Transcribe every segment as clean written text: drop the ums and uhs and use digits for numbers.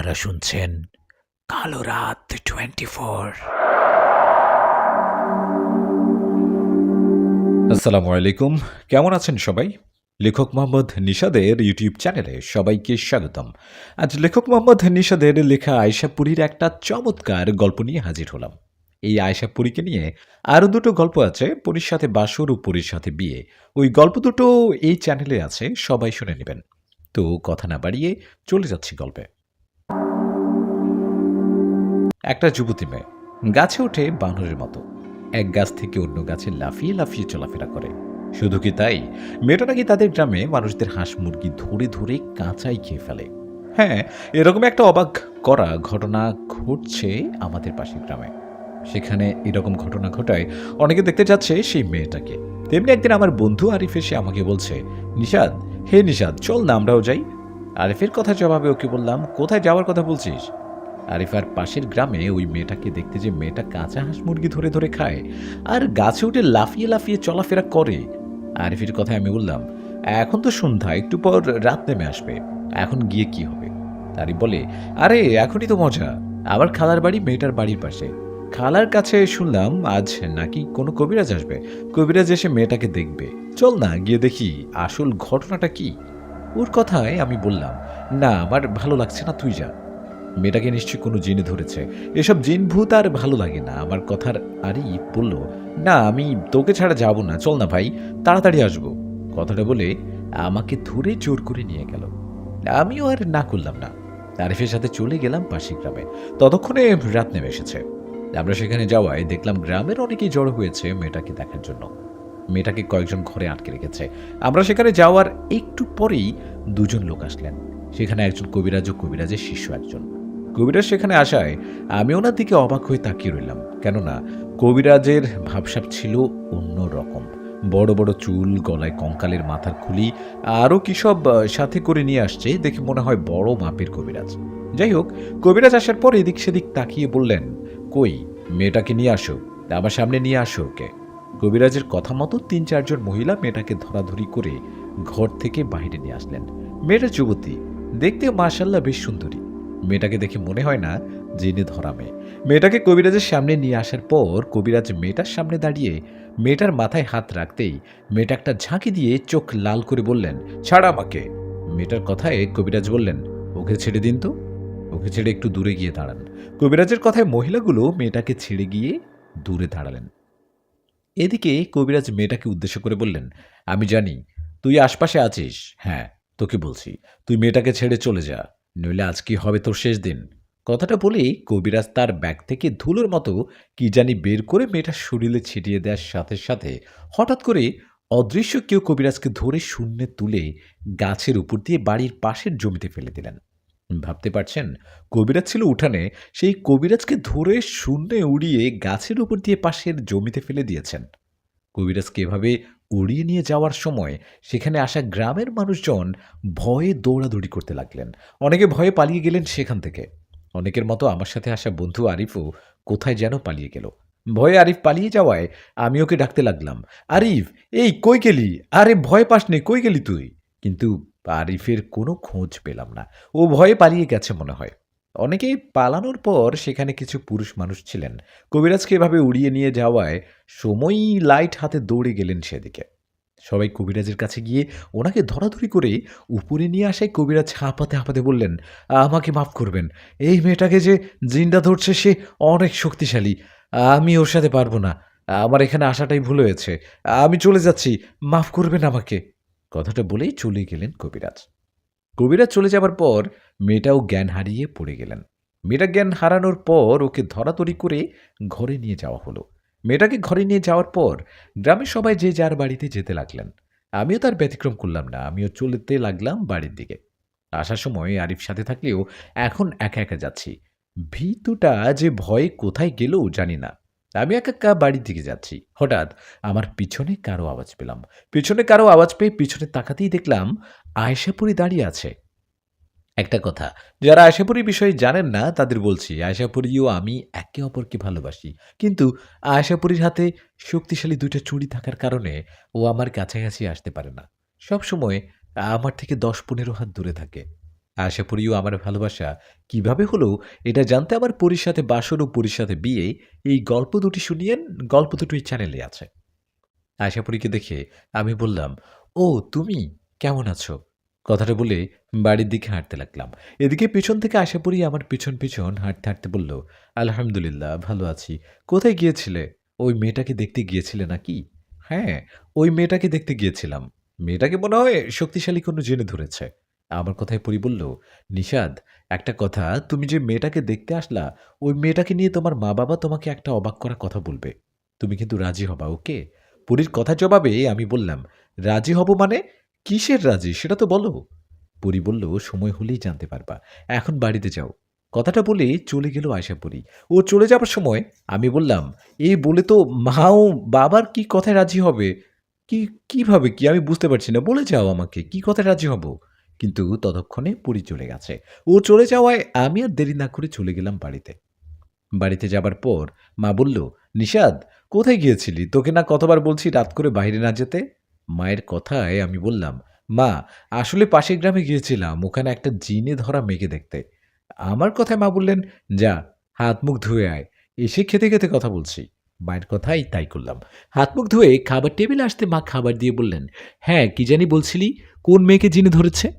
আপনারা শুনছেন কালো রাত 24। আসসালামু আলাইকুম। কেমন আছেন সবাই? লেখক মোহাম্মদ নিশাদের ইউটিউব চ্যানেলে সবাইকে স্বাগতম। আজ লেখক মোহাম্মদ নিশাদের লেখা আয়েশাপুরীর একটা চমৎকার গল্প নিয়ে হাজির হলাম। এই আয়েশাপুরীকে নিয়ে আরও দুটো গল্প আছে, পরীর সাথে বাসর ও পরীর সাথে বিয়ে। ওই গল্প দুটো এই চ্যানেলে আছে, সবাই শুনে নেবেন। তো কথা না বাড়িয়ে চলে যাচ্ছি গল্পে। একটা যুবতী মেয়ে গাছে ওঠে বানরের মতো, এক গাছ থেকে অন্য গাছে লাফিয়ে লাফিয়ে চলাফেরা করে। শুধু কি তাই, মেয়েটা নাকি তাদের গ্রামে মানুষদের হাঁস মুরগি ধরে ধরে কাঁচাই খেয়ে ফেলে। হ্যাঁ, এরকম একটা অবাক করা ঘটনা ঘটছে আমাদের পাশের গ্রামে। সেখানে এরকম ঘটনা ঘটায় অনেকে দেখতে যাচ্ছে সেই মেয়েটাকে। তেমনি একদিন আমার বন্ধু আরিফ এসে আমাকে বলছে, নিশাদ, হে নিশাদ, চল না আমরাও যাই। আরিফের কথা জবাবে ওকে বললাম, কোথায় যাওয়ার কথা বলছিস? আরিফার পাশের গ্রামে ওই মেয়েটাকে দেখতে, যে মেয়েটা কাঁচা হাঁস মুরগি ধরে ধরে খায় আর গাছে উঠে লাফিয়ে লাফিয়ে চলাফেরা করে। আরিফের কথায় আমি বললাম, এখন তো সন্ধ্যা, একটু পর রাত নেমে আসবে, এখন গিয়ে কি হবে? আরিফ বলে, আরে এখনই তো মজা। আবার খালার বাড়ি মেয়েটার বাড়ির পাশে। খালার কাছে শুনলাম আজ নাকি কোনো কবিরাজ আসবে। কবিরাজ এসে মেয়েটাকে দেখবে। চল না গিয়ে দেখি আসল ঘটনাটা কি। ওর কথায় আমি বললাম, না আমার ভালো লাগছে না, তুই যা। মেয়েটাকে নিশ্চয়ই কোনো জিনে ধরেছে, এসব জিন ভূত আর ভালো লাগে না। আমার কথার আরই বলল, না আমি তোকে ছাড়া যাব না, চল না ভাই, তাড়াতাড়ি আসবো। কথাটা বলে আমাকে ধরে জোর করে নিয়ে গেল। আমিও আর না করলাম না, আরিফের সাথে চলে গেলাম পাশের গ্রামে। ততক্ষণে রাত নেমে এসেছে। আমরা সেখানে যাওয়ায় দেখলাম গ্রামের অনেকেই জড়ো হয়েছে মেয়েটাকে দেখার জন্য। মেয়েটাকে কয়েকজন ঘরে আটকে রেখেছে। আমরা সেখানে যাওয়ার একটু পরেই দুজন লোক আসলেন। সেখানে একজন কবিরাজ ও কবিরাজের শিষ্য একজন। কবিরাজ সেখানে আসায় আমি ওনার দিকে অবাক হয়ে তাকিয়ে রইলাম, কেননা কবিরাজের ভাবসাব ছিল অন্য রকম। বড় বড় চুল, গলায় কঙ্কালের মাথার খুলি, আরও কি সব সাথে করে নিয়ে আসছে, দেখে মনে হয় বড় মাপের কবিরাজ। যাই হোক, কবিরাজ আসার পর এদিক সেদিক তাকিয়ে বললেন, কই মেয়েটাকে নিয়ে আসো, আমার সামনে নিয়ে আসো ওকে। কবিরাজের কথা মতো ৩-৪ জন মহিলা মেয়েটাকে ধরাধরি করে ঘর থেকে বাইরে নিয়ে আসলেন। মেয়েটা যুবতী, দেখতে মাশাআল্লাহ বেশ সুন্দরী। মেয়েটাকে দেখে মনে হয় না জিনে ধরা মেয়ে। মেয়েটাকে কবিরাজের সামনে নিয়ে আসার পর কবিরাজ মেয়েটার সামনে দাঁড়িয়ে মেয়েটার মাথায় হাত রাখতেই মেয়েটা একটা ঝাঁকি দিয়ে চোখ লাল করে বললেন, ছাড় আমাকে। মেয়েটার কথায় কবিরাজ বললেন, ওকে ছেড়ে দিন তো, ওকে ছেড়ে একটু দূরে গিয়ে দাঁড়ান। কবিরাজের কথায় মহিলাগুলো মেয়েটাকে ছেড়ে গিয়ে দূরে দাঁড়ালেন। এদিকে কবিরাজ মেয়েটাকে উদ্দেশ্য করে বললেন, আমি জানি তুই আশপাশে আছিস। হ্যাঁ, তোকে বলছি, তুই মেয়েটাকে ছেড়ে চলে যা, নইলে আজ কি হবে তোর শেষ দিন। কথাটা বলেই কবিরাজ তার ব্যাগ থেকে ধুলোর মতো কি জানি বের করে মেয়েটার শরীরে ছিটিয়ে দেওয়ার সাথে সাথে হঠাৎ করে অদৃশ্য কেউ কবিরাজকে ধরে শূন্যে তুলে গাছের উপর দিয়ে বাড়ির পাশের জমিতে ফেলে দিলেন। ভাবতে পারছেন, কবিরাজ ছিল উঠানে, সেই কবিরাজকে ধরে শূন্যে উড়িয়ে গাছের উপর দিয়ে পাশের জমিতে ফেলে দিয়েছেন। কবিরাজকে এভাবে উড়িয়ে নিয়ে যাওয়ার সময় সেখানে আসা গ্রামের মানুষজন ভয়ে দৌড়াদৌড়ি করতে লাগলেন। অনেকে ভয়ে পালিয়ে গেলেন সেখান থেকে। অনেকের মতো আমার সাথে আসা বন্ধু আরিফও কোথায় যেন পালিয়ে গেল। ভয়ে আরিফ পালিয়ে যাওয়ায় আমি ওকে ডাকতে লাগলাম, আরিফ, এই কই গেলি? আরে ভয় পাস নে, কই গেলি তুই? কিন্তু আরিফের কোনো খোঁজ পেলাম না। ও ভয়ে পালিয়ে গেছে মনে হয়। অনেকেই পালানোর পর সেখানে কিছু পুরুষ মানুষ ছিলেন। কবিরাজকে এভাবে উড়িয়ে নিয়ে যাওয়ায় সময়ই লাইট হাতে দৌড়ে গেলেন সেদিকে। সবাই কবিরাজের কাছে গিয়ে ওনাকে ধরাধরি করে উপরে নিয়ে আসায় কবিরাজ হাঁপাতে হাঁপাতে বললেন, আমাকে মাফ করবেন, এই মেয়েটাকে যে জিনটা ধরছে সে অনেক শক্তিশালী, আমি ওর সাথে পারবো না, আমার এখানে আসাটাই ভুল হয়েছে, আমি চলে যাচ্ছি, মাফ করবেন আমাকে। কথাটা বলেই চলে গেলেন কবিরাজ। কবিরাজ চলে যাবার পর মেয়েটাও জ্ঞান হারিয়ে পড়ে গেলেন। মেয়েটা জ্ঞান হারানোর পর ওকে ধরাতরি করে ঘরে নিয়ে যাওয়া হলো। মেয়েটাকে ঘরে নিয়ে যাওয়ার পর গ্রামের সবাই যে যার বাড়িতে যেতে লাগলেন। আমিও তার ব্যতিক্রম করলাম না, আমিও চলতে লাগলাম বাড়ির দিকে। আসার সময় আরিফ সাথে থাকলেও এখন একা একা যাচ্ছি। ভীতুটা যে ভয়ে কোথায় গেল জানি না। আমি একা একা বাড়ির দিকে যাচ্ছি, হঠাৎ আমার পিছনে কারো আওয়াজ পেলাম। পিছনে কারো আওয়াজ পেয়ে পিছনে তাকাতেই দেখলাম আয়েশাপুরী দাঁড়িয়ে আছে। একটা কথা, যারা আয়েশাপুরীর বিষয়ে জানেন না তাদের বলছি, আয়েশাপুরী ও আমি একে অপরকে ভালোবাসি। কিন্তু আয়েশাপুরীর হাতে শক্তিশালী ২টা চুড়ি থাকার কারণে ও আমার কাছাকাছি আসতে পারে না। সবসময় আমার থেকে ১০-১৫ হাত দূরে থাকে। আশা পরিও আমার ভালোবাসা কিভাবে হলো এটা জানতে আমার পরীর সাথে বাসর ও পরীর সাথে বিয়ে এই গল্প দুটি শুনিয়েন। গল্প দুটো এই চ্যানেলে আছে। আশাপরীকে দেখে আমি বললাম, "ও তুমি? কেমন আছো?" কথাটা বলে বাড়ির দিকে হাঁটতে লাগলাম। এদিকে পেছন থেকে আশাপরী আমার পিছন হাঁটতে, হাঁটতে বলল, "আলহামদুলিল্লাহ ভালো আছি। কোথায় গিয়েছিলে? ওই মেয়েটাকে দেখতে গিয়েছিলে নাকি?" "হ্যাঁ, ওই মেয়েটাকে দেখতে গিয়েছিলাম। মেয়েটাকে মনে হয় শক্তিশালী কোনো জিনে ধরেছে।" আমার কথায় পরী বলল, "নিশাদ, একটা কথা, তুমি যে মেয়েটাকে দেখতে আসলা, ওই মেয়েটাকে নিয়ে তোমার মা-বাবা তোমাকে একটা অবাক করা কথা বলবে। তুমি কিন্তু রাজি হবা, ওকে?" পরীর কথার জবাবে আমি বললাম, "রাজি হব মানে? কিসের রাজি সেটা তো বলো?" পরী বলল, "সময় হলেই জানতে পারবা। এখন বাড়িতে যাও।" কথাটা বলে চলে গেল আয়শাপরী। ও চলে যাবার সময় আমি বললাম, "এই বলে তো মা ও বাবার কি কথায় রাজি হবে? কি কিভাবে কি আমি বুঝতে পারছি না। বলে যাও আমাকে কি কথায় রাজি হব?" কিন্তু ততক্ষণে পরী চলে গেছে। ও চলে যাওয়ায় আমি আর দেরি না করে চলে গেলাম বাড়িতে। বাড়িতে যাবার পর মা বলল, "নিশাদ, কোথায় গিয়েছিলি? তোকে না কতবার বলছি রাত করে বাইরে না যেতে?" মায়ের কথায় আমি বললাম, "মা, আসলে পাশের গ্রামে গিয়েছিলাম ওখানে একটা জিনে ধরা মেয়েকে দেখতে।" আমার কথায় মা বললেন, "যা, হাত মুখ ধুয়ে আয়। এসে খেতে, খেতে কথা বলছি।" মায়ের কথাই তাই করলাম। হাত মুখ ধুয়ে খাবার টেবিলে আসতে মা খাবার দিয়ে বললেন, "হ্যাঁ, কি জানি বলছিলি? কোন মেয়েকে জিনে ধরেছে?"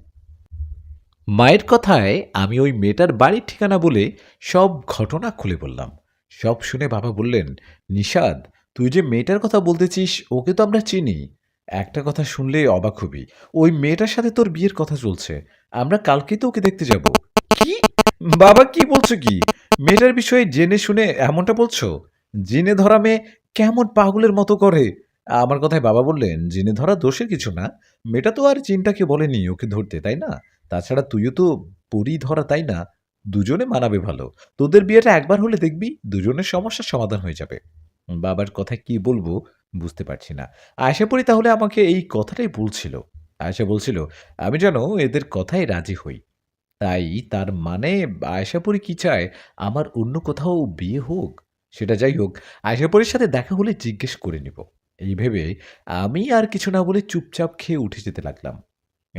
মায়ের কথায় আমি ওই মেয়েটার বাড়ির ঠিকানা বলে সব ঘটনা খুলে বললাম। সব শুনে বাবা বললেন, "নিশাদ, তুই যে মেয়েটার কথা বলতেছিস ওকে তো আমরা চিনি। একটা কথা শুনলে অবাক হবি। ওই মেয়েটার সাথে তোর বিয়ের কথা চলছে। আমরা কালকেই তো ওকে দেখতে যাব।" "কি? বাবা কি বলছো কি? মেয়েটার বিষয়ে জেনে শুনে এমনটা বলছো? জিনে ধরা মেয়ে কেমন পাগলের মতো করে?" আমার কথায় বাবা বললেন, "জিনে ধরা দোষের কিছু না। মেয়েটা তো আর জিনটাকে বলেনি ওকে ধরতে, তাই না? তাছাড়া তুইও তো পরী ধরা, তাই না? দুজনে মানাবে ভালো। তোদের বিয়েটা একবার হলে দেখবি দুজনের সমস্যার সমাধান হয়ে যাবে।" বাবার কথায় কি বলবো বুঝতে পারছি না। আয়েশা পরী তাহলে আমাকে এই কথাটাই বলছিল। আয়েশা বলছিল, আমি যেন এদের কথায় রাজি হই। তাই তার মানে আয়েশা পরী কি চায় আমার অন্য কোথাও বিয়ে হোক? সেটা যাই হোক, আয়েশা পরীর সাথে দেখা হলে জিজ্ঞেস করে নিব। এই ভেবে আমি আর কিছু না বলে চুপচাপ খেয়ে উঠে যেতে লাগলাম।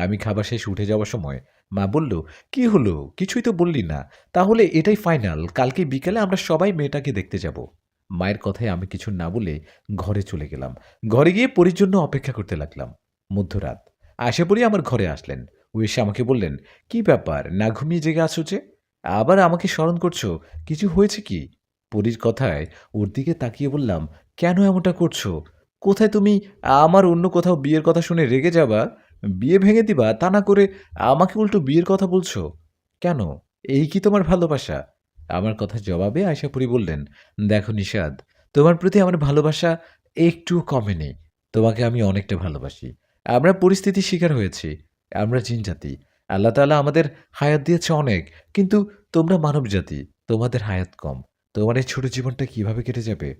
আমি খাবার শেষে উঠে যাওয়ার সময় মা বলল, "কি হলো? কিছুই তো বললি না। তাহলে এটাই ফাইনাল। কালকে বিকেলে আমরা সবাই মেয়েটাকে দেখতে যাব।" মায়ের কথায় আমি কিছু না বলে ঘরে চলে গেলাম। ঘরে গিয়ে পরীর জন্য অপেক্ষা করতে লাগলাম। মধ্যরাত। আশা পরী আমার ঘরে আসলেন। ও এসে আমাকে বললেন, "কি ব্যাপার? না ঘুমিয়ে জেগে আছো যে? আবার আমাকে স্মরণ করছো? কিছু হয়েছে কি?" পরীর কথায় ওর দিকে তাকিয়ে বললাম, "কেন এমনটা করছো? কোথায় তুমি আমার অন্য কোথাও বিয়ের কথা শুনে রেগে যাবা? বিয়ে ভেঙে দিবা, তা না করে আমাকে উল্টো বিয়ের কথা বলছো? কেন? এই কি তোমার ভালোবাসা?" আমার কথার জবাবে আয়শাপরী বললেন, "দেখো নিশাদ, তোমার প্রতি আমার ভালোবাসা একটুও কমেনি। তোমাকে আমি অনেকটা ভালোবাসি। আমরা পরিস্থিতির শিকার হয়েছি। আমরা জিনজাতি। আল্লাহ তাআলা আমাদের হায়াত দিয়েছে অনেক। কিন্তু তোমরা মানবজাতি। তোমাদের হায়াত কম। তোমার এই ছোট জীবনটা কিভাবে কেটে যাবে?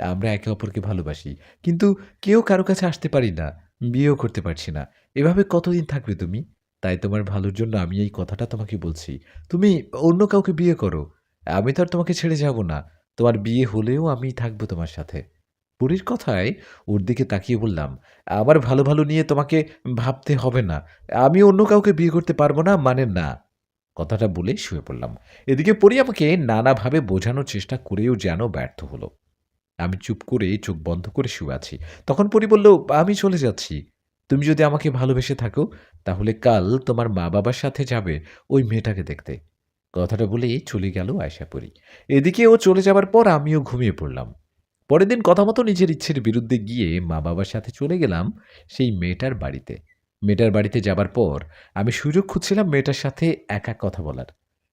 আমরা একে অপরকে ভালোবাসি। কিন্তু কেউ কারো কাছে আসতে পারি না। বিয়েও করতে পারছি না। এভাবে কতদিন থাকবে তুমি? তাই তোমার ভালোর জন্য আমি এই কথাটা তোমাকে বলছি। তুমি অন্য কাউকে বিয়ে করো। আমি তো আর তোমাকে ছেড়ে যাব না। তোমার বিয়ে হলেও আমি থাকবো তোমার সাথে।" বুড়ির কথায় ওর দিকে তাকিয়ে বললাম, "আমার ভালো নিয়ে তোমাকে ভাবতে হবে না। আমি অন্য কাউকে বিয়ে করতে পারব না মানে না।" কথাটা বলে শুয়ে পড়লাম। এদিকে পরী আমাকে নানাভাবে বোঝানোর চেষ্টা করেও যেন ব্যর্থ হলো। আমি চুপ করে চোখ বন্ধ করে শুয়ে আছি। তখন পরী বলল, "আমি চলে যাচ্ছি। তুমি যদি আমাকে ভালোবেসে থাকো, তাহলে কাল তোমার মা-বাবার সাথে যাবে ওই মেয়েটাকে দেখতে।" কথাটা বলেই চলে গেল আয়েশা পরী। এদিকে ও চলে যাবার পর আমিও ঘুমিয়ে পড়লাম। পরের দিন কথা মতো নিজের ইচ্ছের বিরুদ্ধে গিয়ে মা-বাবার সাথে চলে গেলাম সেই মেয়েটার বাড়িতে। মেয়েটার বাড়িতে যাবার পর আমি সুযোগ খুঁজছিলাম মেয়েটার সাথে একা কথা বলার।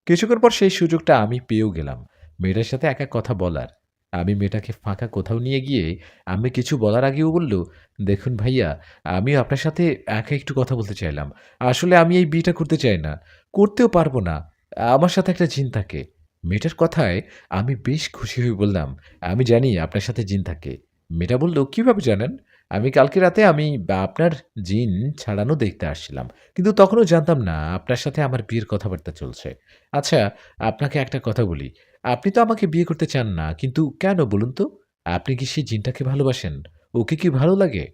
কিছুক্ষণ পর সেই সুযোগটা আমি পেয়েও গেলাম মেয়েটার সাথে একা কথা বলার। আমি মেয়েটাকে ফাঁকা কোথাও নিয়ে গিয়ে আমি কিছু বলার আগেও বলল, "দেখুন ভাইয়া, আমি আপনার সাথে একা একটু কথা বলতে চাইলাম। আসলে আমি এই বিয়েটা করতে চাই না। করতেও পারব না। আমার সাথে একটা জিন থাকে।" মেয়েটার কথায় আমি বেশ খুশি হয়ে বললাম, "আমি জানি আপনার সাথে জিন থাকে।" মেয়েটা বলল, "কিভাবে জানেন?" "আমি কালকে রাতে আমি আপনার জিন ছাড়ানো দেখতে আসছিলাম। কিন্তু তখনও জানতাম না আপনার সাথে আমার বিয়ের কথাবার্তা চলছে। আচ্ছা, আপনাকে একটা কথা বলি। আপনি তো আমাকে বিয়ে করতে চান না, কিন্তু কেন বলুন তো? আপনি কি সেই জিনটাকে ভালোবাসেন? ওকে কি ভালো লাগে?"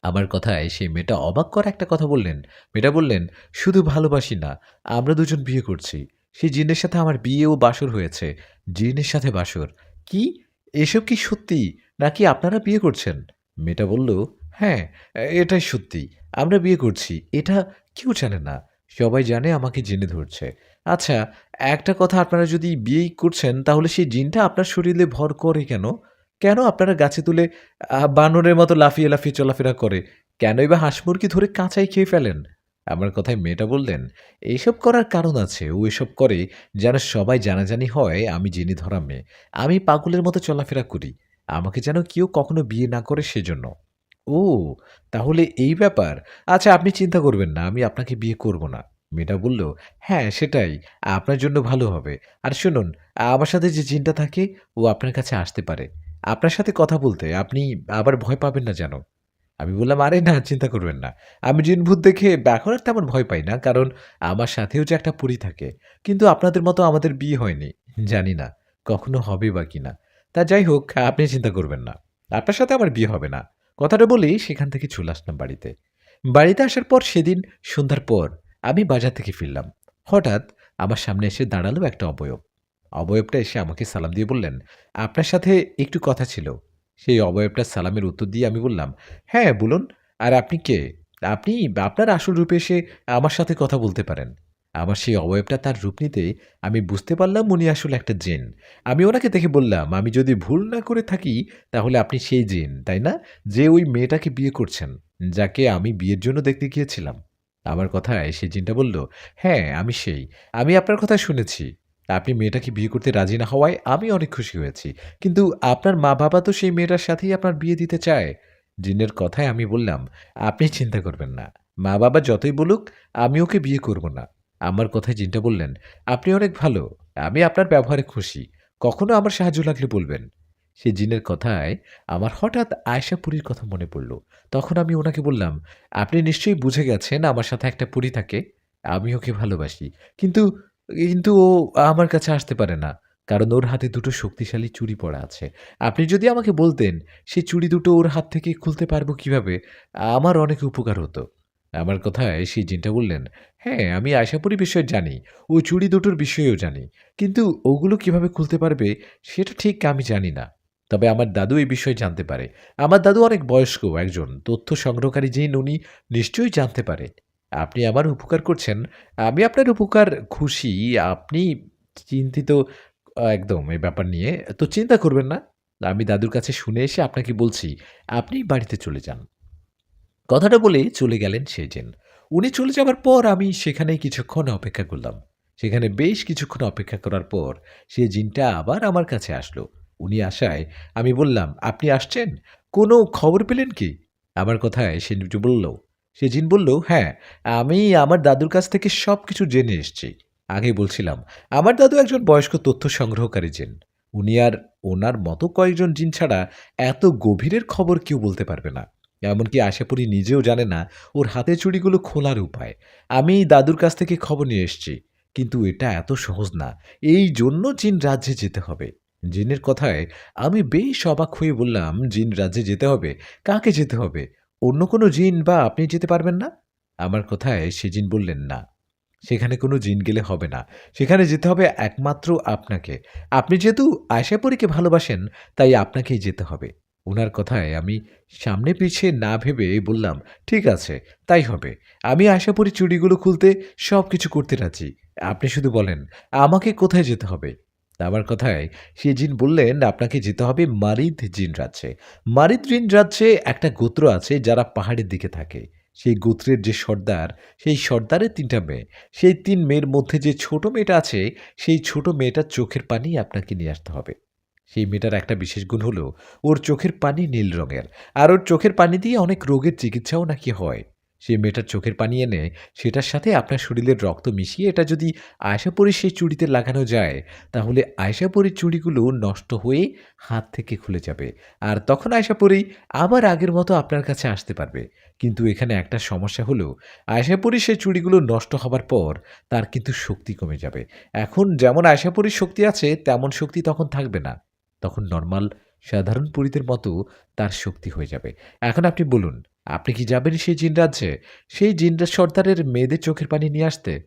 আমার কথায় সেই মেয়েটা অবাক করা একটা কথা বললেন। মেয়েটা বললেন, "শুধু ভালোবাসি না, আমরা দুজন বিয়ে করছি। সেই জিনের সাথে আমার বিয়ে ও বাসর হয়েছে। জিনের সাথে বাসর। কি? এসব কি সত্যি? নাকি আপনারা বিয়ে করছেন?" মেয়েটা বলল, "হ্যাঁ, এটাই সত্যি। আমরা বিয়ে করছি। এটা কেউ জানে না। সবাই জানে আমাকে জিনে ধরছে। আচ্ছা, একটা কথা আপনারা যদি বিয়েই করছেন তাহলে সেই জিনটা আপনার শরীরে ভর করে কেন? কেন আপনারা গাছে তুলে বানরের মতো লাফিয়ে, লাফিয়ে চলাফেরা করে? কেনই বা হাঁস মুরগি ধরে কাঁচাই খেয়ে ফেলেন?" আমার কথায় মেয়েটা বললেন, "এসব করার কারণ আছে। ও এসব করে যেন সবাই জানাজানি হয় আমি জিনি ধরা মেয়ে। আমি পাগলের মতো চলাফেরা করি। আমাকে যেন কেউ কখনো বিয়ে না করে সেজন্য।" ও! তাহলে এই ব্যাপার। আচ্ছা আপনি চিন্তা করবেন না। আমি আপনাকে বিয়ে করব না। মেয়েটা বলল, "হ্যাঁ, সেটাই। আপনার জন্য ভালো হবে। আর শুনুন, আমার সাথে যে জিনটা থাকে ও আপনার কাছে আসতে পারে। আপনার সাথে কথা বলতে আপনি আবার ভয় পাবেন না যেন।" আমি বললাম, "আরে না, চিন্তা করবেন না। আমি জিন-ভূত দেখে এখন আর তেমন ভয় পাই না। কারণ আমার সাথেও যে একটা পরী থাকে। কিন্তু আপনাদের মতো আমাদের বিয়ে হয়নি। জানি না কখনো হবে বা কিনা। তা যাই হোক, আপনি চিন্তা করবেন না। আপনার সাথে আমার বিয়ে হবে না।" কথাটা বলেই সেখান থেকে চলে আসলাম বাড়িতে। বাড়িতে আসার পর সেদিন সন্ধ্যার পর আমি বাজার থেকে ফিরলাম। হঠাৎ আমার সামনে এসে দাঁড়ালো একটা অবয়ব। অবয়বটা এসে আমাকে সালাম দিয়ে বললেন, "আপনার সাথে একটু কথা ছিল।" সেই অবয়বটার সালামের উত্তর দিয়ে আমি বললাম, "হ্যাঁ, বলুন। আর আপনি কে? আপনি আপনার আসল রূপে এসে আমার সাথে কথা বলতে পারেন।" আমার সেই অবয়বটা তার রূপ নিতে আমি বুঝতে পারলাম উনি আসলে একটা জিন। আমি ওনাকে দেখে বললাম, "আমি যদি ভুল না করে থাকি তাহলে আপনি সেই জিন, তাই না? যে ওই মেয়েটাকে বিয়ে করছেন, যাকে আমি বিয়ের জন্য দেখতে গিয়েছিলাম?" আমার কথায় সেই জিনটা বলল, "হ্যাঁ, আমি সেই। আমি আপনার কথা শুনেছি। আপনি মেয়েটাকে বিয়ে করতে রাজি না হওয়ায় আমি অনেক খুশি হয়েছি। কিন্তু আপনার মা-বাবা তো সেই মেয়েটার সাথেই আপনার বিয়ে দিতে চায়।" জিনের কথায় আমি বললাম, "আপনি চিন্তা করবেন না। মা-বাবা যতই বলুক, আমি ওকে বিয়ে করব না।" আমার কথায় জিনটা বললেন, "আপনি অনেক ভালো। আমি আপনার ব্যবহারে খুশি। কখনো আমার সাহায্য লাগলে বলবেন।" সে জিনের কথায় আমার হঠাৎ আয়েশা পরীর কথা মনে পড়ল। তখন আমি ওনাকে বললাম, "আপনি নিশ্চয়ই বুঝে গেছেন আমার সাথে একটা পরী থাকে। আমি ওকে ভালোবাসি। কিন্তু কিন্তু ও আমার কাছে আসতে পারে না। কারণ ওর হাতে দুটো শক্তিশালী চুড়ি পরা আছে। আপনি যদি আমাকে বলতেন সেই চুড়ি দুটো ওর হাত থেকে খুলতে পারবো কিভাবে, আমার অনেক উপকার হতো।" আমার কথায় সেই জিনটা বললেন, "হ্যাঁ, আমি আশা করি বিষয় জানি। ওই চুড়ি দুটোর বিষয়েও জানি। কিন্তু ওগুলো কিভাবে খুলতে পারবে সেটা ঠিক আমি জানি না। তবে আমার দাদু এই বিষয়ে জানতে পারে। আমার দাদু অনেক বয়স্ক একজন তথ্য সংগ্রহকারী জিন, উনি নিশ্চয়ই জানতে পারে। আপনি আমার উপকার করছেন। আমি আপনার উপকার খুশি। আপনি চিন্তিত একদম এই ব্যাপার নিয়ে। তো চিন্তা করবেন না। আমি দাদুর কাছে শুনে এসে আপনাকে বলছি, আপনি বাড়িতে চলে যান।" কথাটা বলে চলে গেলেন সেই জিন। উনি চলে যাবার পর আমি সেখানেই কিছুক্ষণ অপেক্ষা করলাম। সেখানে বেশ কিছুক্ষণ অপেক্ষা করার পর সে জিনটা আবার আমার কাছে আসলো। উনি আসায় আমি বললাম, "আপনি আসছেন? কোনো খবর পেলেন কি?" আমার কথায় সে জিন বলল, "হ্যাঁ, আমি আমার দাদুর কাছ থেকে সবকিছু জেনে এসেছি। আগেই বলছিলাম, আমার দাদু একজন বয়স্ক তথ্য সংগ্রহকারী জিন। উনি আর ওনার মতো কয়েকজন জিন ছাড়া এত গভীরের খবর কেউ বলতে পারবে না। এমনকি আশাপুরী নিজেও জানে না ওর হাতের চুড়িগুলো খোলার উপায়। আমি দাদুর কাছ থেকে খবর নিয়ে এসেছি। কিন্তু এটা এত সহজ না। এই জন্য জিন রাজ্যে যেতে হবে।" জিনের কথায় আমি বেশ অবাক হয়ে বললাম, "জিন রাজ্যে যেতে হবে? কাকে যেতে হবে? অন্য কোনো জিন বা আপনি যেতে পারবেন না?" আমার কথায় সে জিন বললেন, "না। সেখানে কোনো জিন গেলে হবে না। সেখানে যেতে হবে একমাত্র আপনাকে। আপনি যেহেতু আশাপরীকে ভালোবাসেন, তাই আপনাকেই যেতে হবে।" উনার কথায় আমি সামনে পিছে না ভেবে বললাম, "ঠিক আছে, তাই হবে। আমি আশাপরী চুড়িগুলো খুলতে সবকিছু করতে রাজি। আপনি শুধু বলেন, আমাকে কোথায় যেতে হবে?" আমার কথায় সে জিন বললেন, "আপনাকে যেতে হবে মারিদ জিন রাজ্যে। মারিদ জিন রাজ্যে একটা গোত্র আছে যারা পাহাড়ের দিকে থাকে। সেই গোত্রের যে সর্দার, সেই সর্দারের ৩ টা মেয়ে। সেই ৩ মেয়ের মধ্যে যে ছোট মেয়েটা আছে, সেই ছোট মেয়েটার চোখের পানি আপনাকে নিয়ে আসতে হবে। সেই মেয়েটার একটা বিশেষ গুণ হলো, ওর চোখের পানি নীল রঙের। আর ওর চোখের পানি দিয়ে অনেক রোগের চিকিৎসাও নাকি হয়। সেই মেয়েটার চোখের পানি এনে সেটার সাথে আপনার শরীরের রক্ত মিশিয়ে এটা যদি আয়শাপরীর সেই চুড়িতে লাগানো যায়, তাহলে আয়শাপরীর চুড়িগুলো নষ্ট হয়ে হাত থেকে খুলে যাবে। আর তখন আয়শাপরী আবার আগের মতো আপনার কাছে আসতে পারবে। কিন্তু এখানে একটা সমস্যা হলো, আয়শাপরীর সেই চুড়িগুলো নষ্ট হবার পর তার কিন্তু শক্তি কমে যাবে। এখন যেমন আয়শাপরীর শক্তি আছে, তেমন শক্তি তখন থাকবে না। তখন নরমাল সাধারণ পরীদের মতো তার শক্তি হয়ে যাবে। এখন আপনি বলুন, আপনি কি যাবেন সেই জিন রাজ্যে? সেই জিন সর্দারের মেয়েদের চোখের পানি নিয়ে আসতে?"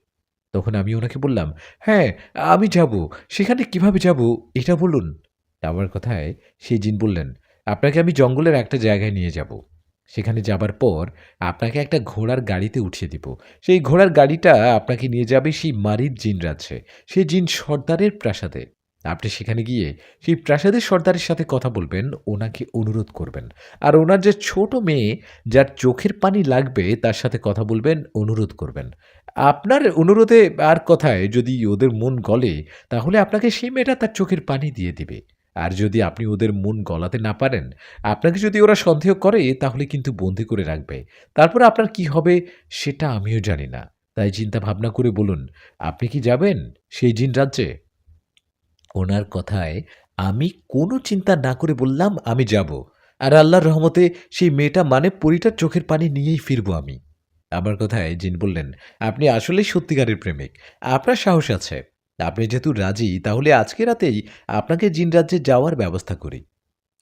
তখন আমি ওনাকে বললাম, "হ্যাঁ, আমি যাবো। সেখানে কিভাবে যাবো এটা বলুন।" আমার কথায় সেই জিন বললেন, "আপনাকে আমি জঙ্গলের একটা জায়গায় নিয়ে যাবো। সেখানে যাবার পর আপনাকে একটা ঘোড়ার গাড়িতে উঠিয়ে দিব। সেই ঘোড়ার গাড়িটা আপনাকে নিয়ে যাবে সেই মারিদ জিন রাজ্যে, সেই জিন সর্দারের প্রাসাদে। আপনি সেখানে গিয়ে সেই প্রাসাদের সর্দারের সাথে কথা বলবেন, ওনাকে অনুরোধ করবেন। আর ওনার যে ছোট মেয়ে যার চোখের পানি লাগবে তার সাথে কথা বলবেন, অনুরোধ করবেন। আপনার অনুরোধে আর কথায় যদি ওদের মন গলে, তাহলে আপনাকে সেই মেয়েটা তার চোখের পানি দিয়ে দিবে। আর যদি আপনি ওদের মন গলাতে না পারেন, আপনাকে যদি ওরা সন্দেহ করে, তাহলে কিন্তু বন্দী করে রাখবে। তারপরে আপনার কি হবে সেটা আমিও জানি না। তাই চিন্তা ভাবনা করে বলুন, আপনি কি যাবেন সেই জিন রাজ্যে?" ওনার কথায় আমি কোনো চিন্তা না করে বললাম, "আমি যাবো। আর আল্লাহর রহমতে সেই মেয়েটা মানে পরীটার চোখের পানি নিয়েই ফিরবো আমি।" আমার কথায় জিন বললেন, "আপনি আসলেই সত্যিকারের প্রেমিক। আপনার সাহস আছে। আপনি যেহেতু রাজি, তাহলে আজকে রাতেই আপনাকে জিন রাজ্যে যাওয়ার ব্যবস্থা করি।"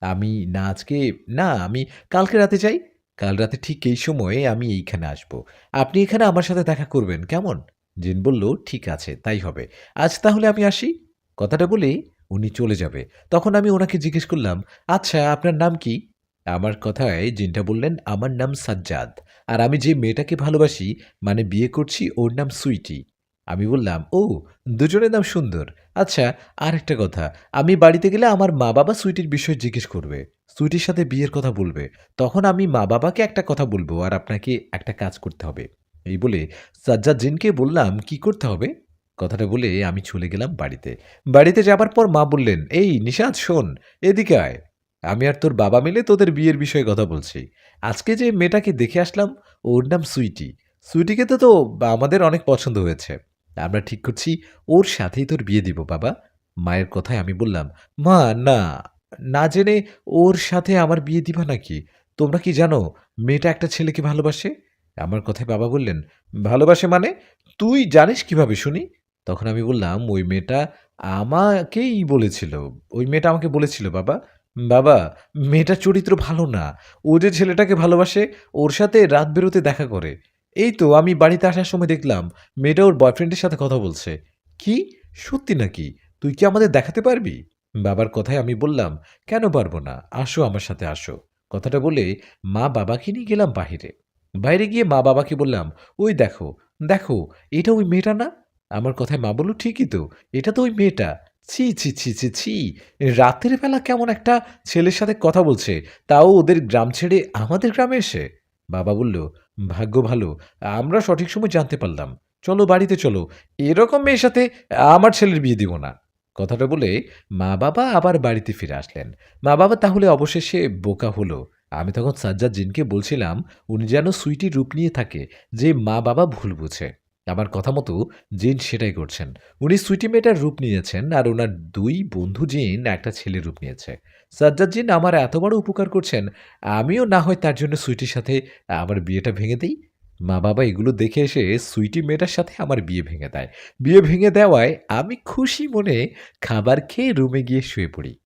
আমি না আজকে না, আমি কালকে রাতে যাই। কাল রাতে ঠিক এই সময়ে আমি এইখানে আসবো। আপনি এখানে আমার সাথে দেখা করবেন, কেমন? জিন বলল, "ঠিক আছে, তাই হবে। আজ তাহলে আমি আসি?" কথাটা বলে উনি চলে যাবে। তখন আমি ওনাকে জিজ্ঞেস করলাম, "আচ্ছা, আপনার নাম কি?" আমার কথায় জিনটা বললেন, "আমার নাম সাজ্জাদ। আর আমি যে মেয়েটাকে ভালোবাসি, মানে বিয়ে করছি, ওর নাম সুইটি।" আমি বললাম, "ও, দুজনের নাম সুন্দর। আচ্ছা, আরেকটা কথা, আমি বাড়িতে গেলে আমার মা-বাবা সুইটির বিষয়ে জিজ্ঞেস করবে। সুইটির সাথে বিয়ের কথা বলবে। তখন আমি মা-বাবাকে একটা কথা বলব আর আপনাকে একটা কাজ করতে হবে।" এই বলে সাজ্জাদ জিনকে বললাম কি করতে হবে। কথাটা বলে আমি চলে গেলাম বাড়িতে। বাড়িতে যাবার পর মা বললেন, "এই নিশাত শোন, এদিকে আয়। আমি আর তোর বাবা মিলে তোদের বিয়ের বিষয়ে কথা বলছি। আজকে যে মেয়েটাকে দেখে আসলাম, ওর নাম সুইটি। সুইটিকে তো আমাদের অনেক পছন্দ হয়েছে। আমরা ঠিক করছি ওর সাথেই তোর বিয়ে দিব বাবা।" মায়ের কথায় আমি বললাম, "মা না, না জেনে ওর সাথে আমার বিয়ে দিবা নাকি? তোমরা কি জানো মেয়েটা একটা ছেলেকে ভালোবাসে?" আমার কথায় বাবা বললেন, "ভালোবাসে মানে? তুই জানিস কিভাবে শুনি?" তখন আমি বললাম, "ওই মেয়েটা আমাকেই বলেছিল। ওই মেয়েটা আমাকে বলেছিল বাবা। বাবা, মেয়েটার চরিত্র ভালো না। ও যে ছেলেটাকে ভালোবাসে, ওর সাথে রাত বেরোতে দেখা করে। এই তো আমি বাড়িতে আসার সময় দেখলাম মেয়েটা ওর বয়ফ্রেন্ডের সাথে কথা বলছে।" "কি? সত্যি নাকি? তুই কি আমাদের দেখাতে পারবি?" বাবার কথায় আমি বললাম, "কেন পারবো না? আসো আমার সাথে আসো।" কথাটা বলে মা বাবাকে নিয়ে গেলাম বাহিরে। বাইরে গিয়ে মা বাবাকে বললাম, "ওই দেখো, দেখো, এটা ওই মেয়েটা না?" আমার কথায় মা বলল, "ঠিকই তো, এটা তো ওই মেয়েটা। ছি, ছি, ছি, ছি, ছি! রাতের বেলা কেমন একটা ছেলের সাথে কথা বলছে, তাও ওদের গ্রাম ছেড়ে আমাদের গ্রামে এসে?" বাবা বলল, "ভাগ্য ভালো, আমরা সঠিক সময় জানতে পারলাম। চলো বাড়িতে চলো। এরকম মেয়ের সাথে আমার ছেলের বিয়ে দিব না।" কথাটা বলে মা-বাবা আবার বাড়িতে ফিরে আসলেন। মা-বাবা তাহলে অবশেষে বোকা হলো। আমি তখন সাজ্জাদ জিনকে বলছিলাম, উনি যেন সুইটির রূপ নিয়ে থাকে, যে মা-বাবা ভুল বুঝে। আমার কথা মতো জিন সেটাই করছেন। উনি সুইটি মেয়েটার রূপ নিয়েছেন আর উনার ২ বন্ধু জিন একটা ছেলের রূপ নিয়েছে। সাজ্জাদ জিন আমার এত বড় উপকার করছেন, আমিও না হয় তার জন্য সুইটির সাথে আমার বিয়েটা ভেঙে দেই। মা-বাবা এগুলো দেখে এসে সুইটি মেয়েটার সাথে আমার বিয়ে ভেঙে দেয়। বিয়ে ভেঙে দেওয়ায় আমি খুশি মনে খাবার খেয়ে রুমে গিয়ে শুয়ে পড়ি।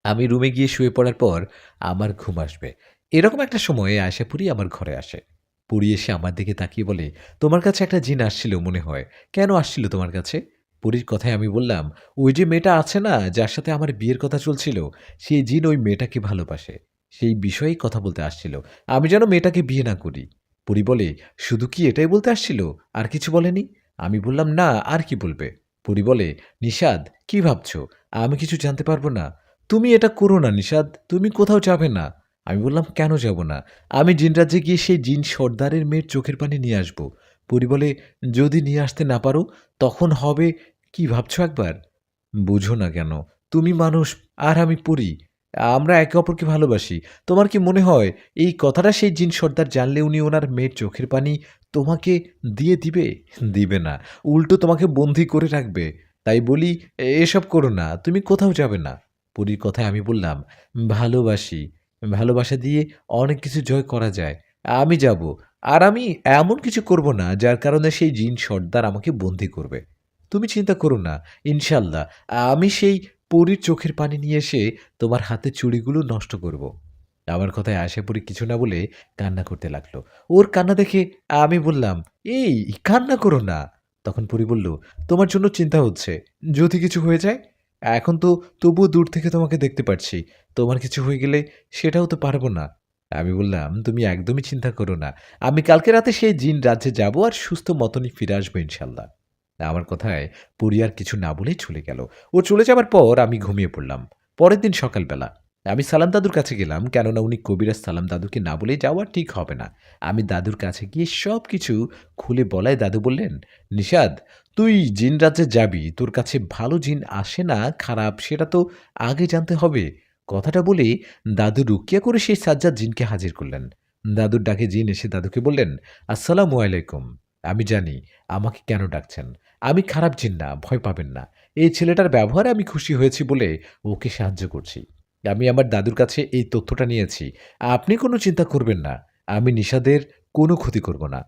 আমি রুমে গিয়ে শুয়ে পড়ার পর আমার ঘুম আসবে। এরকম একটা সময়ে আয়েশা পরী আমার ঘরে আসে। পরী এসে আমার দিকে তাকিয়ে বলে, "তোমার কাছে একটা জিন আসছিল মনে হয়। কেন আসছিল তোমার কাছে?" পরীর কথায় আমি বললাম, "ওই যে মেয়েটা আছে না যার সাথে আমার বিয়ের কথা চলছিল, সেই জিন ওই মেয়েটাকে ভালোবাসে। সেই বিষয়েই কথা বলতে আসছিল। আমি যেন মেয়েটাকে বিয়ে না করি।" পরী বলে, "শুধু কি এটাই বলতে আসছিল? আর কিছু বলেনি?" আমি বললাম, "না, আর কি বলবে?" পরী বলে, "নিষাদ, কি ভাবছো? আমি কিছু জানতে পারবো না? তুমি এটা করো না নিষাদ, তুমি কোথাও যাবে না।" আমি বললাম, "কেন যাব না? আমি জিনরাজ্যে গিয়ে সেই জিন সর্দারের মেয়ের চোখের পানি নিয়ে আসব।" পরী বলে, "যদি নিয়ে আসতে না পারো, তখন হবে কি ভাবছো একবার? বুঝো না কেন? তুমি মানুষ আর আমি পরী। আমরা একে অপরকে ভালোবাসি। তোমার কি মনে হয় এই কথাটা সেই জিন সর্দার জানলে উনি ওনার মেয়ের চোখের পানি তোমাকে দিয়ে দিবে? দিবে না। উল্টো তোমাকে বন্দী করে রাখবে। তাই বলি এসব করো না। তুমি কোথাও যাবে না।" পরীর কথায় আমি বললাম, "ভালোবাসি। ভালোবাসা দিয়ে অনেক কিছু জয় করা যায়। আমি যাব। আর আমি এমন কিছু করব না যার কারণে সেই জিন সর্দার আমাকে বন্দী করবে। তুমি চিন্তা করো না। ইনশাল্লাহ আমি সেই পরীর চোখের পানি নিয়ে এসে তোমার হাতের চুড়িগুলো নষ্ট করব।" আমার কথায় আশাপুরি কিছু না বলে কান্না করতে লাগলো। ওর কান্না দেখে আমি বললাম, "এই কান্না করো না।" তখন পরী বলল, "তোমার জন্য চিন্তা হচ্ছে। যদি কিছু হয়ে যায়? এখন তো তবুও দূর থেকে তোমাকে দেখতে পারছি। তোমার কিছু হয়ে গেলে সেটাও তো পারব না।" আমি বললাম, "তুমি একদমই চিন্তা করো না। আমি কালকে রাতে সেই জিন রাজ্যে যাব আর সুস্থ মতনই ফিরে আসবো ইনশাল্লাহ।" আমার কথায় পরী আর কিছু না বলেই চলে গেল। ও চলে যাবার পর আমি ঘুমিয়ে পড়লাম। পরের দিন সকালবেলা আমি সালাম দাদুর কাছে গেলাম, কেননা উনি কবিরাজ সালাম দাদুকে না বলে যাওয়া ঠিক হবে না। আমি দাদুর কাছে গিয়ে সবকিছু খুলে বলায় দাদু বললেন, "নিশাদ, তুই জিন রাজ্যে যাবি, তোর কাছে ভালো জিন আসে না খারাপ সেটা তো আগে জানতে হবে।" কথাটা বলে দাদু রুকিয়া করে সেই সাজ্জাদ জিনকে হাজির করলেন। দাদুর ডাকে জিন এসে দাদুকে বললেন, "আসসালামু আলাইকুম। আমি জানি আমাকে কেন ডাকছেন। আমি খারাপ জিন না, ভয় পাবেন না। এই ছেলেটার ব্যবহারে আমি খুশি হয়েছি বলে ওকে সাহায্য করছি। আমি আমার দাদুর কাছে এই তথ্যটা নিয়েছি। আপনি কোনো চিন্তা করবেন না। আমি নিশাদের কোনো ক্ষতি করব না।"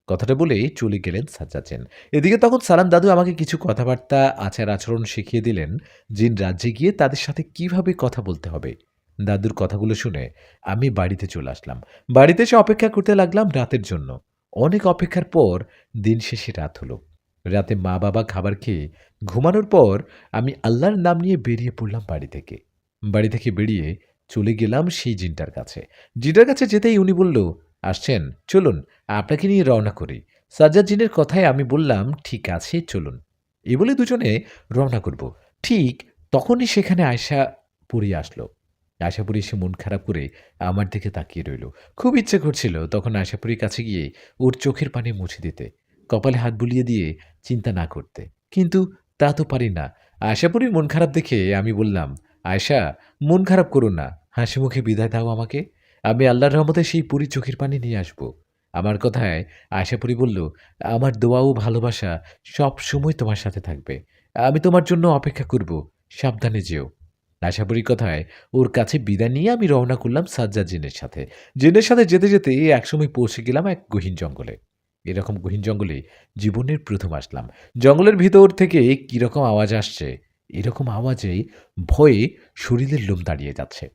কথাটা বলেই চলে গেলেন সাজ্জাদ সেন। এদিকে তখন সালাম দাদু আমাকে কিছু কথাবার্তা, আচার-আচরণ শিখিয়ে দিলেন। জিন রাজ্যে গিয়ে তাদের সাথে কিভাবে কথা বলতে হবে। দাদুর কথাগুলো শুনে আমি বাড়িতে চলে আসলাম। বাড়িতে এসে অপেক্ষা করতে লাগলাম রাতের জন্য। অনেক অপেক্ষার পর দিন শেষে রাত হলো। রাতে মা-বাবা খাবার খেয়ে ঘুমানোর পর আমি আল্লাহর নাম নিয়ে বেরিয়ে পড়লাম বাড়ি থেকে। বাড়ি থেকে বেরিয়ে চলে গেলাম সেই জিনটার কাছে। জিনটার কাছে যেতেই উনি বলল, "আসছেন? চলুন আপনাকে নিয়ে রওনা করি।" সাজ্জাদ জিনের কথায় আমি বললাম, "ঠিক আছে চলুন।" এই বলে দুজনে রওনা করব। ঠিক তখনই সেখানে আয়শা পড়ি আসলো। আশাপুরী এসে মন খারাপ করে আমার দিকে তাকিয়ে রইল। খুব ইচ্ছে করছিল তখন আশাপুরীর কাছে গিয়ে ওর চোখের পানি মুছে দিতে, কপালে হাত বুলিয়ে দিয়ে চিন্তা না করতে। কিন্তু তা তো পারি না। আশাপুরীর মন খারাপ দেখে আমি বললাম, "আয়েশা, মন খারাপ করো না। হাসিমুখে বিদায় দাও আমাকে। আমি আল্লাহর রহমতে সেই পুরী চোখের পানি নিয়ে আসব।" আমার কথায় আশাপুরী বলল, "আমার দোয়া ও ভালোবাসা সবসময় তোমার সাথে থাকবে। আমি তোমার জন্য অপেক্ষা করব। সাবধানে যেও।" আশাপুরীর কথায় ওর কাছে বিদায় নিয়ে আমি রওনা করলাম সাজ্জাদ জিনের সাথে। জিনের সাথে যেতে, যেতে একসময় পৌঁছে গেলাম এক গহীন জঙ্গলে। এরকম গহীন জঙ্গলে জীবনের ১ম আসলাম। জঙ্গলের ভিতর থেকে কিরকম আওয়াজ আসছে, এরকম আওয়াজেই ভয়ে শরীরের লোম দাঁড়িয়ে যাচ্ছে।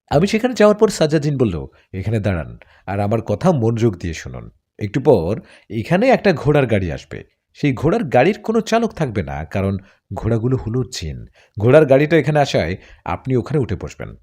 আমি সেখানে যাওয়ার পর সাজ্জাদ বলল, "এখানে দাঁড়ান আর আমার কথা মনোযোগ দিয়ে শুনুন। একটু পর এখানে একটা ঘোড়ার গাড়ি আসবে। সেই ঘোড়ার গাড়ির কোনো চালক থাকবে না, কারণ ঘোড়াগুলো হলো জিন। ঘোড়ার গাড়িটা এখানে আসায় আপনি ওখানে উঠে বসবেন।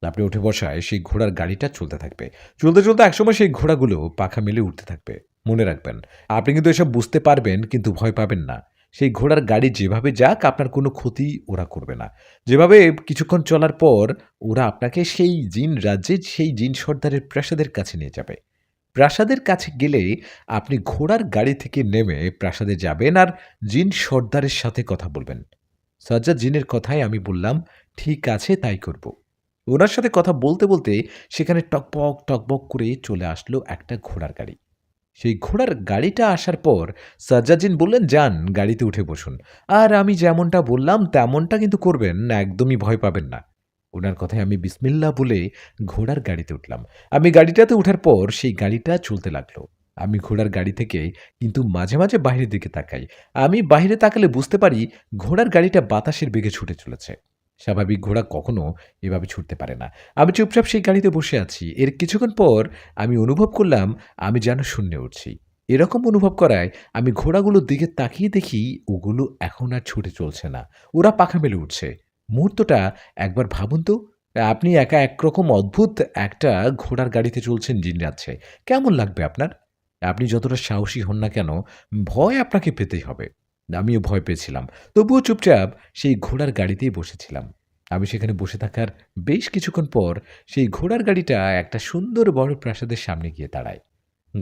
আপনি উঠে বসায় সেই ঘোড়ার গাড়িটা চলতে থাকবে। চলতে, চলতে একসময় সেই ঘোড়াগুলো পাখা মেলে উড়তে থাকবে। মনে রাখবেন, আপনি কিন্তু এসব বুঝতে পারবেন কিন্তু ভয় পাবেন না। সেই ঘোড়ার গাড়ি যেভাবে যাক আপনার কোনো ক্ষতি ওরা করবে না। যেভাবে কিছুক্ষণ চলার পর ওরা আপনাকে সেই জিন রাজ্যে সেই জিন সর্দারের প্রাসাদের কাছে নিয়ে যাবে। প্রাসাদের কাছে গেলে আপনি ঘোড়ার গাড়ি থেকে নেমে প্রাসাদে যাবেন আর জিন সর্দারের সাথে কথা বলবেন।" সাজ্জাদ জিনের কথায় আমি বললাম, "ঠিক আছে তাই করব।" ওনার সাথে কথা বলতে, বলতে সেখানে টকবক, টকবক করে চলে আসলো একটা ঘোড়ার গাড়ি। সেই ঘোড়ার গাড়িটা আসার পর সাজ্জাদ বললেন, "যান, গাড়িতে উঠে বসুন। আর আমি যেমনটা বললাম তেমনটা কিন্তু করবেন, একদমই ভয় পাবেন না।" উনার কথায় আমি বিসমিল্লাহ বলে ঘোড়ার গাড়িতে উঠলাম। আমি গাড়িটাতে উঠার পর সেই গাড়িটা চলতে লাগলো। আমি ঘোড়ার গাড়ি থেকে কিন্তু মাঝে, মাঝে বাহিরের দিকে তাকাই। আমি বাহিরে তাকালে বুঝতে পারি ঘোড়ার গাড়িটা বাতাসের বেগে ছুটে চলেছে। স্বাভাবিক ঘোড়া কখনো এভাবে ছুটতে পারে না। আমি চুপচাপ সেই গাড়িতে বসে আছি। এর কিছুক্ষণ পর আমি অনুভব করলাম আমি যেন শূন্যে উড়ছি। এরকম অনুভব করায় আমি ঘোড়াগুলোর দিকে তাকিয়ে দেখি ওগুলো এখন আর ছুটে চলছে না। ওরা পাখা মেলে উঠছে। মুহূর্তটা একবার ভাবুন তো, আপনি একা একরকম অদ্ভুত একটা ঘোড়ার গাড়িতে চলছেন জিন রাজ্যে। কেমন লাগবে আপনার? আপনি যতটা সাহসী হন না কেন, ভয় আপনাকে পেতেই হবে। আমিও ভয় পেয়েছিলাম। তবুও চুপচাপ সেই ঘোড়ার গাড়িতেই বসেছিলাম। আমি সেখানে বসে থাকার বেশ কিছুক্ষণ পর সেই ঘোড়ার গাড়িটা একটা সুন্দর বড় প্রাসাদের সামনে গিয়ে দাঁড়ায়।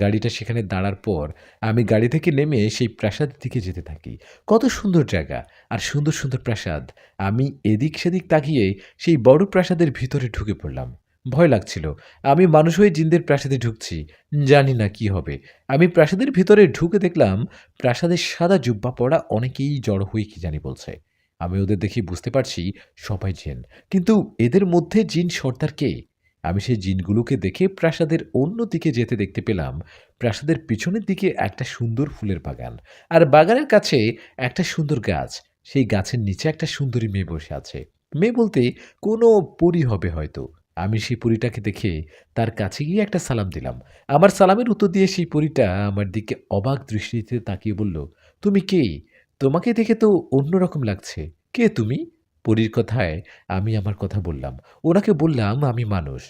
গাড়িটা সেখানে দাঁড়ার পর আমি গাড়ি থেকে নেমে সেই প্রাসাদের দিকে যেতে থাকি। কত সুন্দর জায়গা আর সুন্দর, সুন্দর প্রাসাদ। আমি এদিক সেদিক তাকিয়ে সেই বড় প্রাসাদের ভিতরে ঢুকে পড়লাম। ভয় লাগছিল। আমি মানুষ হয়ে জিনদের প্রাসাদে ঢুকছি। জানি না কি হবে। আমি প্রাসাদের ভিতরে ঢুকে দেখলাম প্রাসাদের সাদা জুব্বা পরা অনেকেই জড়ো হয়ে কি জানি বলছে। আমি ওদের দেখে বুঝতে পারছি সবাই জিন। কিন্তু এদের মধ্যে জিন সর্দার কে? আমি সেই জিনগুলোকে দেখে প্রাসাদের অন্য দিকে যেতে দেখতে পেলাম প্রাসাদের পিছনের দিকে একটা সুন্দর ফুলের বাগান। আর বাগানের কাছে একটা সুন্দর গাছ। সেই গাছের নিচে একটা সুন্দরী মেয়ে বসে আছে। মেয়ে বলতে কোনো পরী হবে হয়তো। আমি সেই পরীটাকে দেখে তার কাছে গিয়ে একটা সালাম দিলাম। আমার সালামের উত্তর দিয়ে সেই পরীটা আমার দিকে অবাক দৃষ্টিতে তাকিয়ে বলল, "তুমি কে? তোমাকে দেখে তো অন্যরকম লাগছে। কে তুমি?" পরীর কথায় আমি আমার কথা বললাম। ওনাকে বললাম, "আমি মানুষ।"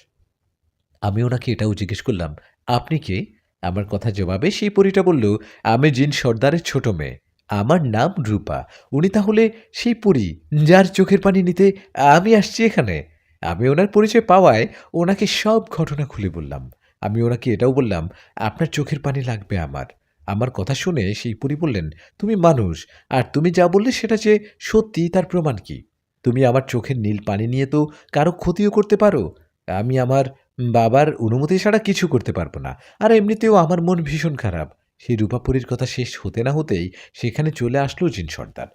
আমি ওনাকে এটাও জিজ্ঞেস করলাম, "আপনি কে?" আমার কথার জবাবে সেই পরীটা বলল, "আমি জিন সর্দারের ছোট মেয়ে। আমার নাম রূপা। উনি তাহলে সেই পরী যার চোখের পানি নিতে আমি আসছি এখানে?" আমি ওনার পরিচয় পাওয়ায় ওনাকে সব ঘটনা খুলে বললাম। আমি ওনাকে এটাও বললাম, "আপনার চোখের পানি লাগবে আমার।" আমার কথা শুনে সেই পরী বললেন, "তুমি মানুষ, আর তুমি যা বললে সেটা যে সত্যি তার প্রমাণ কি? তুমি আমার চোখের নীল পানি নিয়ে তো কারো ক্ষতিও করতে পারো। আমি আমার বাবার অনুমতি ছাড়া কিছু করতে পারবো না। আর এমনিতেও আমার মন ভীষণ খারাপ।" সেই রূপাপরীর কথা শেষ হতে না হতেই সেখানে চলে আসলো জিন সর্দার।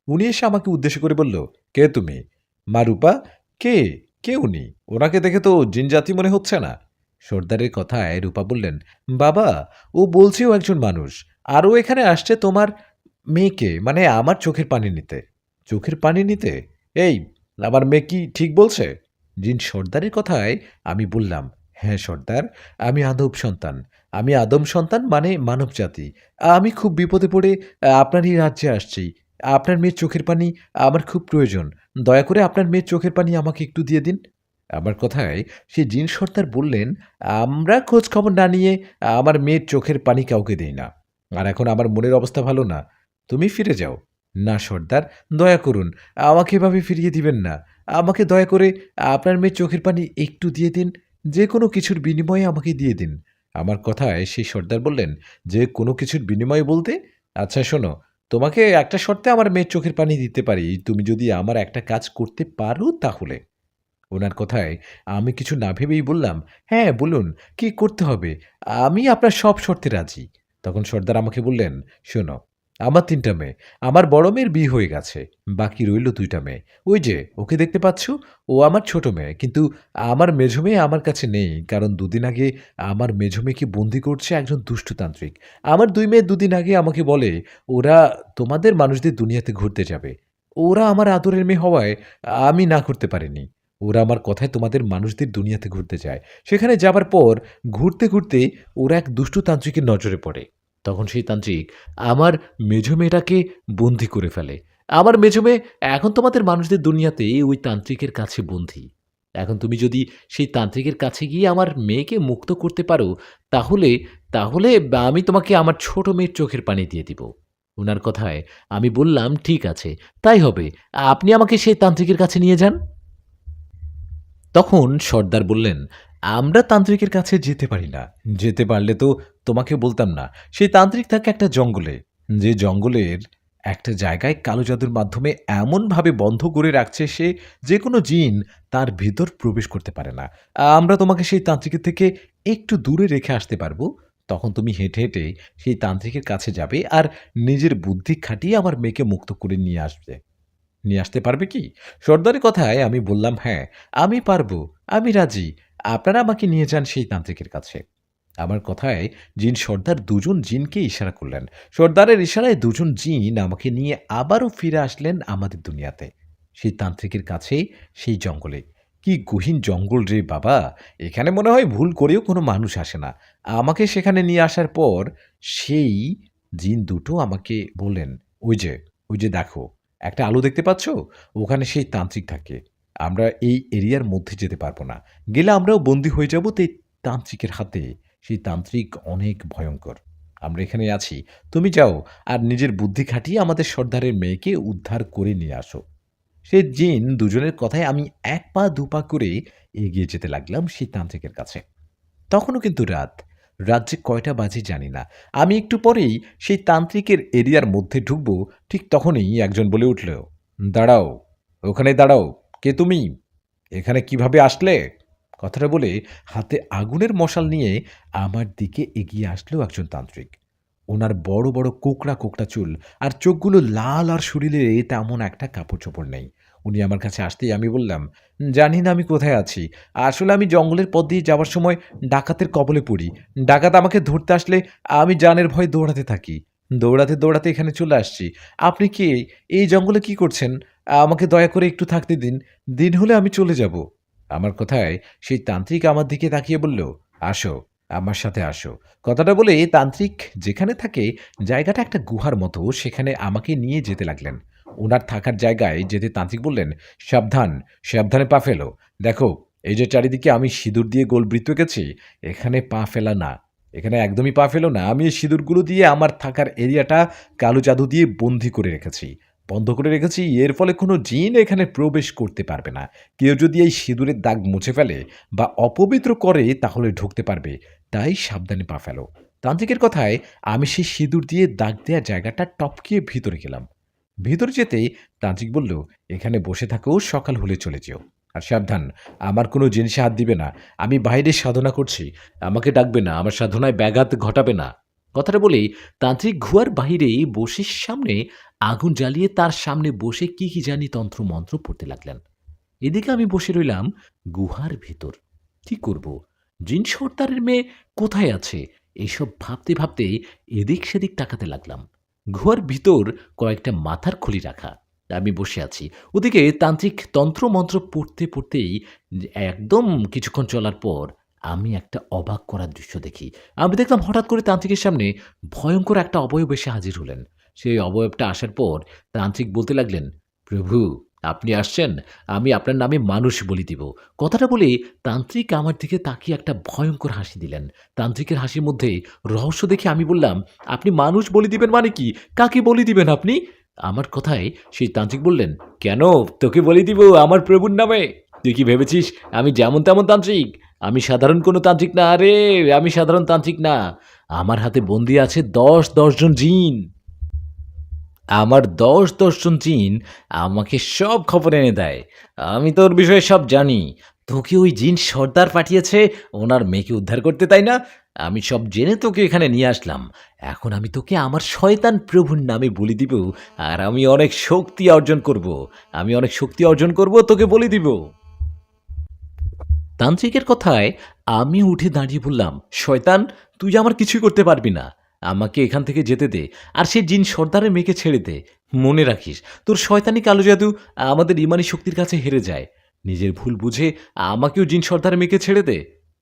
উনি এসে আমাকে উদ্দেশ্য করে বলল, "কে তুমি?" "মা রূপা।" "কে? কে উনি? ওনাকে দেখে তো জিনজাতি মনে হচ্ছে না।" সর্দারের কথায় রূপা বললেন, "বাবা, ও বলছে ও একজন মানুষ। আর ও এখানে আসছে তোমার মেয়েকে, মানে আমার চোখের পানি নিতে।" "চোখের পানি নিতে? এই, আমার মেয়ে কি ঠিক বলছে?" জিন সর্দারের কথায় আমি বললাম, "হ্যাঁ সর্দার, আমি আদম সন্তান। আমি আদম সন্তান মানে মানবজাতি। আমি খুব বিপদে পড়ে আপনারই রাজ্যে আসছি। আপনার মেয়ের চোখের পানি আমার খুব প্রয়োজন। দয়া করে আপনার মেয়ের চোখের পানি আমাকে একটু দিয়ে দিন।" আমার কথায় সেই জিন সর্দার বললেন, "আমরা খোঁজ খবর না নিয়ে আমার মেয়ের চোখের পানি কাউকে দেই না। আর এখন আমার মনের অবস্থা ভালো না। তুমি ফিরে যাও।" "না সর্দার, দয়া করুন। আমাকে এভাবে ফিরিয়ে দিবেন না। আমাকে দয়া করে আপনার মেয়ের চোখের পানি একটু দিয়ে দিন। যে কোনো কিছুর বিনিময়ে আমাকে দিয়ে দিন।" আমার কথায় সেই সর্দার বললেন, "যে কোনো কিছুর বিনিময়ে বলতে? আচ্ছা শোনো, তোমাকে একটা শর্তে আমার মেয়ের চোখের পানি দিতে পারি। তুমি যদি আমার একটা কাজ করতে পারো তাহলে।" উনার কথায় আমি কিছু না ভেবেই বললাম, "হ্যাঁ, বলুন, কি করতে হবে? আমি আপনার সব শর্তে রাজি।" তখন সর্দার আমাকে বললেন, "শোনো, আমার ৩ টা মেয়ে। আমার বড় মেয়ের বিয়ে হয়ে গেছে। বাকি রইল ২ টা মেয়ে। ওই যে ওকে দেখতে পাচ্ছ? ও আমার ছোট মেয়ে। কিন্তু আমার মেঝো মেয়ে আমার কাছে নেই। কারণ দুদিন আগে আমার মেঝো মেয়েকে বন্দী করছে একজন দুষ্টতান্ত্রিক। আমার ২ মেয়ে দুদিন আগে আমাকে বলে, ওরা তোমাদের মানুষদের দুনিয়াতে ঘুরতে যাবে। ওরা আমার আদরের মেয়ে হওয়ায় আমি না করতে পারিনি। ওরা আমার কথায় তোমাদের মানুষদের দুনিয়াতে ঘুরতে যায়। সেখানে যাবার পর ঘুরতে, ঘুরতে ওরা এক দুষ্ট তান্ত্রিকের নজরে পড়ে। তখন সেই তান্ত্রিক আমার মেঝো মেয়েটাকে বন্দী করে ফেলে। আমার মেঝো মেয়ে এখন তোমাদের মানুষদের দুনিয়াতে ওই তান্ত্রিকের কাছে বন্দী। এখন তুমি যদি সেই তান্ত্রিকের কাছে গিয়ে আমার মেয়েকে মুক্ত করতে পারো, তাহলে তাহলে আমি তোমাকে আমার ছোট মেয়ের চোখের পানি দিয়ে দিব। উনার কথায় আমি বললাম, "ঠিক আছে, তাই হবে। আপনি আমাকে সেই তান্ত্রিকের কাছে নিয়ে যান।" তখন সর্দার বললেন, "আমরা তান্ত্রিকের কাছে যেতে পারি না। যেতে পারলে তো তোমাকে বলতাম না।" সেই তান্ত্রিক থাকে একটা জঙ্গলে। যে জঙ্গলের একটা জায়গায় কালো জাদুর মাধ্যমে এমনভাবে বন্ধ করে রাখছে সে, যে কোনো জিন তার ভিতর প্রবেশ করতে পারে না। আমরা তোমাকে সেই তান্ত্রিকের থেকে একটু দূরে রেখে আসতে পারবো। তখন তুমি হেঁটে, হেঁটে সেই তান্ত্রিকের কাছে যাবে আর নিজের বুদ্ধি খাটিয়ে আমার মেয়েকে মুক্ত করে নিয়ে আসবে। নিয়ে আসতে পারবে কি?" সর্দারের কথায় আমি বললাম, "হ্যাঁ, আমি পারবো। আমি রাজি। আপনারা আমাকে নিয়ে যান সেই তান্ত্রিকের কাছে।" আমার কথায় জিন সর্দার ২ জন জিনকে ইশারা করলেন। সর্দারের ইশারায় ২ জন জিন আমাকে নিয়ে আবারও ফিরে আসলেন আমাদের দুনিয়াতে। সেই তান্ত্রিকের কাছে, সেই জঙ্গলে। কি গহীন জঙ্গল রে বাবা! এখানে মনে হয় ভুল করেও কোনো মানুষ আসে না। আমাকে সেখানে নিয়ে আসার পর সেই জিন দুটো আমাকে বললেন, ওই যে দেখো, একটা আলো দেখতে পাচ্ছ? ওখানে সেই তান্ত্রিক থাকে। আমরা এই এরিয়ার মধ্যে যেতে পারব না। গেলে আমরাও বন্দী হয়ে যাব তে তান্ত্রিকের হাতে। সেই তান্ত্রিক অনেক ভয়ংকর। আমরা এখানেই আছি। তুমি যাও আর নিজের বুদ্ধি খাটিয়ে আমাদের সর্দারের মেয়েকে উদ্ধার করে নিয়ে আসো।" সে জিন দুজনের কথায় আমি ১ পা ২ পা করে এগিয়ে যেতে লাগলাম সেই তান্ত্রিকের কাছে। তখনও কিন্তু রাত। রাত যে কয়টা বাজে জানি না। আমি একটু পরেই সেই তান্ত্রিকের এরিয়ার মধ্যে ঢুকবো, ঠিক তখনই একজন বলে উঠল, "দাঁড়াও, ওখানে দাঁড়াও। কে তুমি? এখানে কিভাবে আসলে?" কথাটা বলে হাতে আগুনের মশাল নিয়ে আমার দিকে এগিয়ে আসলো একজন তান্ত্রিক। উনার বড়, বড় কোঁকড়া, কোঁকড়া চুল আর চোখগুলো লাল, আর শরীরে তেমন একটা কাপড়-চোপড় নেই। উনি আমার কাছে আসতেই আমি বললাম, "জানি না আমি কোথায় আছি। আসলে আমি জঙ্গলের পথ দিয়ে যাওয়ার সময় ডাকাতের কবলে পড়ি। ডাকাত আমাকে ধরতে আসলে আমি জানের ভয়ে দৌড়াতে থাকি। দৌড়াতে, দৌড়াতে এখানে চলে আসছি। আপনি কে? এই জঙ্গলে কি করছেন? আমাকে দয়া করে একটু থাকতে দিন। দিন হলে আমি চলে যাব।" আমার কথায় সেই তান্ত্রিক আমার দিকে তাকিয়ে বলল, আসো, আমার সাথে আসো। কথাটা বলে তান্ত্রিক যেখানে থাকে জায়গাটা একটা গুহার মতো, সেখানে আমাকে নিয়ে যেতে লাগলেন। উনার থাকার জায়গায় যেতে তান্ত্রিক বললেন, সাবধান, সাবধানে পা ফেলো। দেখো, এই যে চারিদিকে আমি সিঁদুর দিয়ে গোল বৃত্ত এঁকেছি, এখানে পা ফেলা না। এখানে একদমই পা ফেলো না। আমি এই সিঁদুরগুলো দিয়ে আমার থাকার এরিয়াটা কালো জাদু দিয়ে বন্দী করে রেখেছি। বন্ধ করে রেখেছি, এর ফলে কোনো জিন এখানে প্রবেশ করতে পারবে না। কেউ যদি এই সিঁদুরের দাগ মুছে ফেলে বা অপবিত্র করে তাহলে ঢুকতে পারবে। তাই সাবধানে পা ফেলো। তান্ত্রিকের কথায় আমি সেই সিঁদুর দিয়ে দাগ দেওয়া জায়গাটা টপকিয়ে ভিতরে গেলাম। ভিতরে যেতেই তান্ত্রিক বলল, এখানে বসে থাকো, সকাল হলে চলে যেও। আর সাবধান, আমার কোনো জিনিসে হাত দিবে না। আমি বাইরে সাধনা করছি। আমাকে ডাকবে না, আমার সাধনায় ব্যাঘাত ঘটাবে না। কথাটা বলেই তান্ত্রিক গুহার বাহিরে বসে সামনে আগুন জ্বালিয়ে তার সামনে বসে কি জানি তন্ত্রমন্ত্র পড়তে লাগলেন। এদিকে আমি বসে রইলাম গুহার ভেতর। কি করব? জিন সর্দারের মেয়ে কোথায় আছে? এইসব ভাবতে ভাবতে এদিক সেদিক তাকাতে লাগলাম। গুহার ভিতর কয়েকটা মাথার খুলি রাখা। আমি বসে আছি। ওদিকে তান্ত্রিক তন্ত্রমন্ত্র পড়তে পড়তেই একদম কিছুক্ষণ চলার পর আমি একটা অবাক করার দৃশ্য দেখি। আমি দেখলাম হঠাৎ করে তান্ত্রিকের সামনে ভয়ংকর একটা অবয়ব এসে হাজির হলেন। সেই অবয়বটা আসার পর তান্ত্রিক বলতে লাগলেন, প্রভু, আপনি আসছেন, আমি আপনার নামে মানুষ বলি দিব। কথাটা বলে তান্ত্রিক আমার দিকে তাকিয়ে একটা ভয়ংকর হাসি দিলেন। তান্ত্রিকের হাসির মধ্যে রহস্য দেখে আমি বললাম, আপনি মানুষ বলি দিবেন মানে কি? কাকে বলি দিবেন আপনি? আমার কথায় সেই তান্ত্রিক বললেন, কেন তোকে বলি দিব আমার প্রভুর নামে? তুই কি ভেবেছিস আমি যেমন তেমন তান্ত্রিক? আমি সাধারণ কোনো তান্ত্রিক না রে, আমি সাধারণ তান্ত্রিক না। আমার হাতে বন্দী আছে ১০ জন জিন। আমার ১০ জন জিন আমাকে সব খবর এনে দেয়। আমি তোর বিষয়ে সব জানি। তোকে ওই জিন সর্দার পাঠিয়েছে ওনার মেয়েকে উদ্ধার করতে, তাই না? আমি সব জেনে তোকে এখানে নিয়ে আসলাম। এখন আমি তোকে আমার শয়তান প্রভুর নামে বলি দিব, আর আমি অনেক শক্তি অর্জন করব। আমি অনেক শক্তি অর্জন করব, তোকে বলি দিব। তান্ত্রিকের কথায় আমি উঠে দাঁড়িয়ে বললাম, শয়তান, তুই আমার কিছুই করতে পারবি না। আমাকে এখান থেকে যেতে দে, আর সে জিন সর্দারের মেয়েকে ছেড়ে দে। মনে রাখিস, তোর শয়তানি কালো জাদু আমাদের ইমানি শক্তির কাছে হেরে যায়। নিজের ভুল বুঝে আমাকেও জিন সর্দারের মেয়েকে ছেড়ে দে।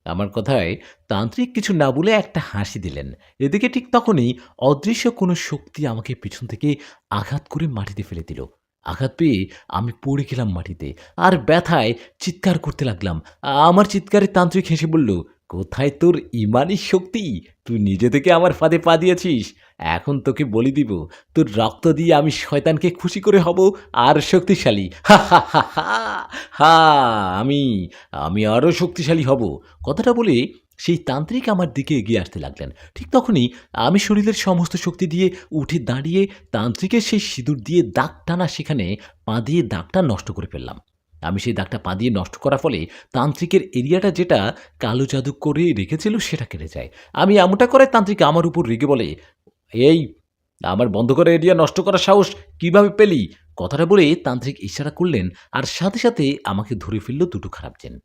আমার কথায় তান্ত্রিক কিছু না বলে একটা হাসি দিলেন। এদিকে ঠিক তখনই অদৃশ্য কোনো শক্তি আমাকে পিছন থেকে আঘাত করে মাটিতে ফেলে দিল। আঘাত পেয়ে আমি পড়ে গেলাম মাটিতে, আর ব্যথায় চিৎকার করতে লাগলাম। আমার চিৎকারে তান্ত্রিক হেসে বলল, কোথায় তোর ইমানি শক্তি? তুই নিজে থেকে আমার ফাঁদে পা দিয়েছিস। এখন তোকে বলি দিব, তোর রক্ত দিয়ে আমি শয়তানকে খুশি করে হব আর শক্তিশালী। হা হা হা হা হা। আমি আমি আরো শক্তিশালী হব। কথাটা বলে সেই তান্ত্রিক আমার দিকে এগিয়ে আসতে লাগলেন। ঠিক তখনই আমি শরীরের সমস্ত শক্তি দিয়ে উঠে দাঁড়িয়ে তান্ত্রিকের সেই সিঁদুর দিয়ে দাগ টানা সেখানে পা দিয়ে দাগটা নষ্ট করে ফেললাম। আমি সেই দাগটা পা দিয়ে নষ্ট করার ফলে তান্ত্রিকের এরিয়াটা যেটা কালো জাদু করে রেখেছিল সেটা কেটে যায়। আমি এমনটা করে তান্ত্রিক আমার উপর রেগে বলে, এই, আমার বন্ধ করা এরিয়া নষ্ট করার সাহস কিভাবে পেলি? কথাটা বলে তান্ত্রিক ইশারা করলেন, আর সাথে সাথে আমাকে ধরে ফেলল দুটো খারাপ জিন।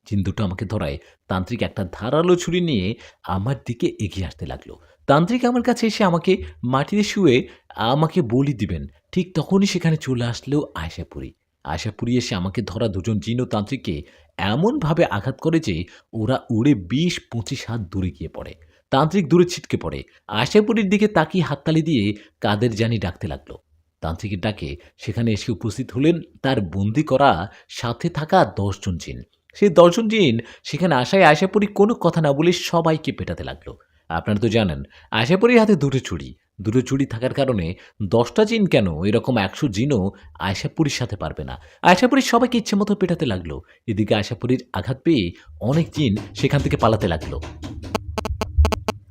জিন দুটো আমাকে ধরায় তান্ত্রিক একটা ধারালো ছুরি নিয়ে আমার দিকে এগিয়ে আসতে লাগলো। তান্ত্রিক আমার কাছে এসে আমাকে মাটিতে শুয়ে আমাকে বলি দিবেন। ঠিক তখনই সেখানে চলে আসলো আয়শাপুরী। আয়শাপুরী এসে আমাকে ধরা দুজন জিন ও তান্ত্রিককে এমনভাবে আঘাত করে যে ওরা উড়ে ২০-২৫ হাত দূরে গিয়ে পড়ে। তান্ত্রিক দূরে ছিটকে পড়ে। আয়শাপুরীর দিকে তাকিয়ে হাততালি দিয়ে কাদের জানি ডাকতে লাগলো। তান্ত্রিকের ডাকে সেখানে এসে উপস্থিত হলেন তার বন্দি করা সাথে থাকা ১০ জন জিন। সেই ১০ জন জিন সেখানে আসায় আয়শাপুরী কোনো কথা না বলে সবাইকে পেটাতে লাগলো। আপনারা তো জানেন, আয়শাপুরীর হাতে দুটো ছুরি। দুটো ছুরি থাকার কারণে ১০টা জিন কেন, এরকম ১০০ জিনও আয়শাপুরীর সাথে পারবে না। আয়শাপুরী সবাইকে ইচ্ছেমতো পেটাতে লাগলো। এদিকে আয়শাপুরীর আঘাত পেয়ে অনেক জিন সেখান থেকে পালাতে লাগলো।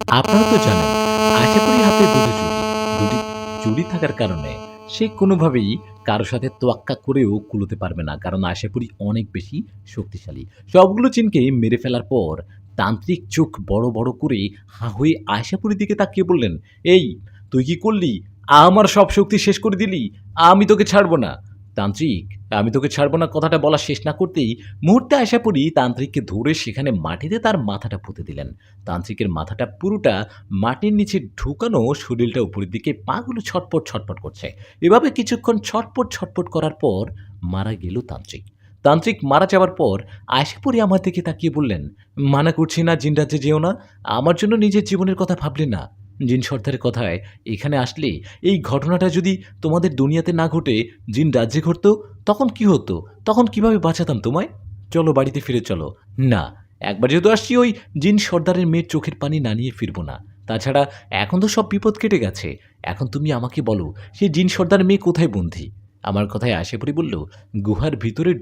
আপনারা তো জানেন, আশাপুরীর হাতে দুটো চুড়ি। দুটি চুড়ি থাকার কারণে সে কোনোভাবেই কারো সাথে তোয়াক্কা করেও কুলোতে পারবে না, কারণ আশাপুরী অনেক বেশি শক্তিশালী। সবগুলো চিনকে মেরে ফেলার পর তান্ত্রিক চোখ বড় বড় করে হাঁ হয়ে আয়শাপুরীর দিকে তাকিয়ে বললেন, এই, তুই কি করলি? আমার সব শক্তি শেষ করে দিলি। আমি তোকে ছাড়বো না। তান্ত্রিক, আমি তোকে ছাড়বো না কথাটা বলা শেষ না করতেই মুহূর্তে আশাপুরী তান্ত্রিককে ধরে সেখানে মাটিতে তার মাথাটা পুঁতে দিলেন। তান্ত্রিকের মাথাটা পুরোটা মাটির নিচে ঢুকানো, শরীরটা উপরের দিকে, পাগুলো ছটপট ছটপট করছে। এভাবে কিছুক্ষণ ছটপট ছটপট করার পর মারা গেল তান্ত্রিক। তান্ত্রিক মারা যাওয়ার পর আয়েশাপুরী আমার দিকে তাকিয়ে বললেন, মানা করছি না জিন রাজ্যে যেও না, আমার জন্য নিজের জীবনের কথা ভাবলে না। জিন সর্দারের কথায় এখানে আসলে এই ঘটনাটা যদি তোমাদের দুনিয়াতে না ঘটে জিন রাজ্যে ঘটতো, তখন কি হতো? তখন কিভাবে বাঁচাতাম তোমায়? চলো বাড়িতে ফিরে চলো। না, একবার যেহেতু আসছি ওই জিন সর্দারের মেয়ের চোখের পানি না নিয়ে ফিরবো না। তাছাড়া এখন তো সব বিপদ কেটে গেছে। এখন তুমি আমাকে বলো, সেই জিন সর্দারের মেয়ে কোথায় বন্দী? আমার কথায় আশেপরি বলল, গুহার ভিতরে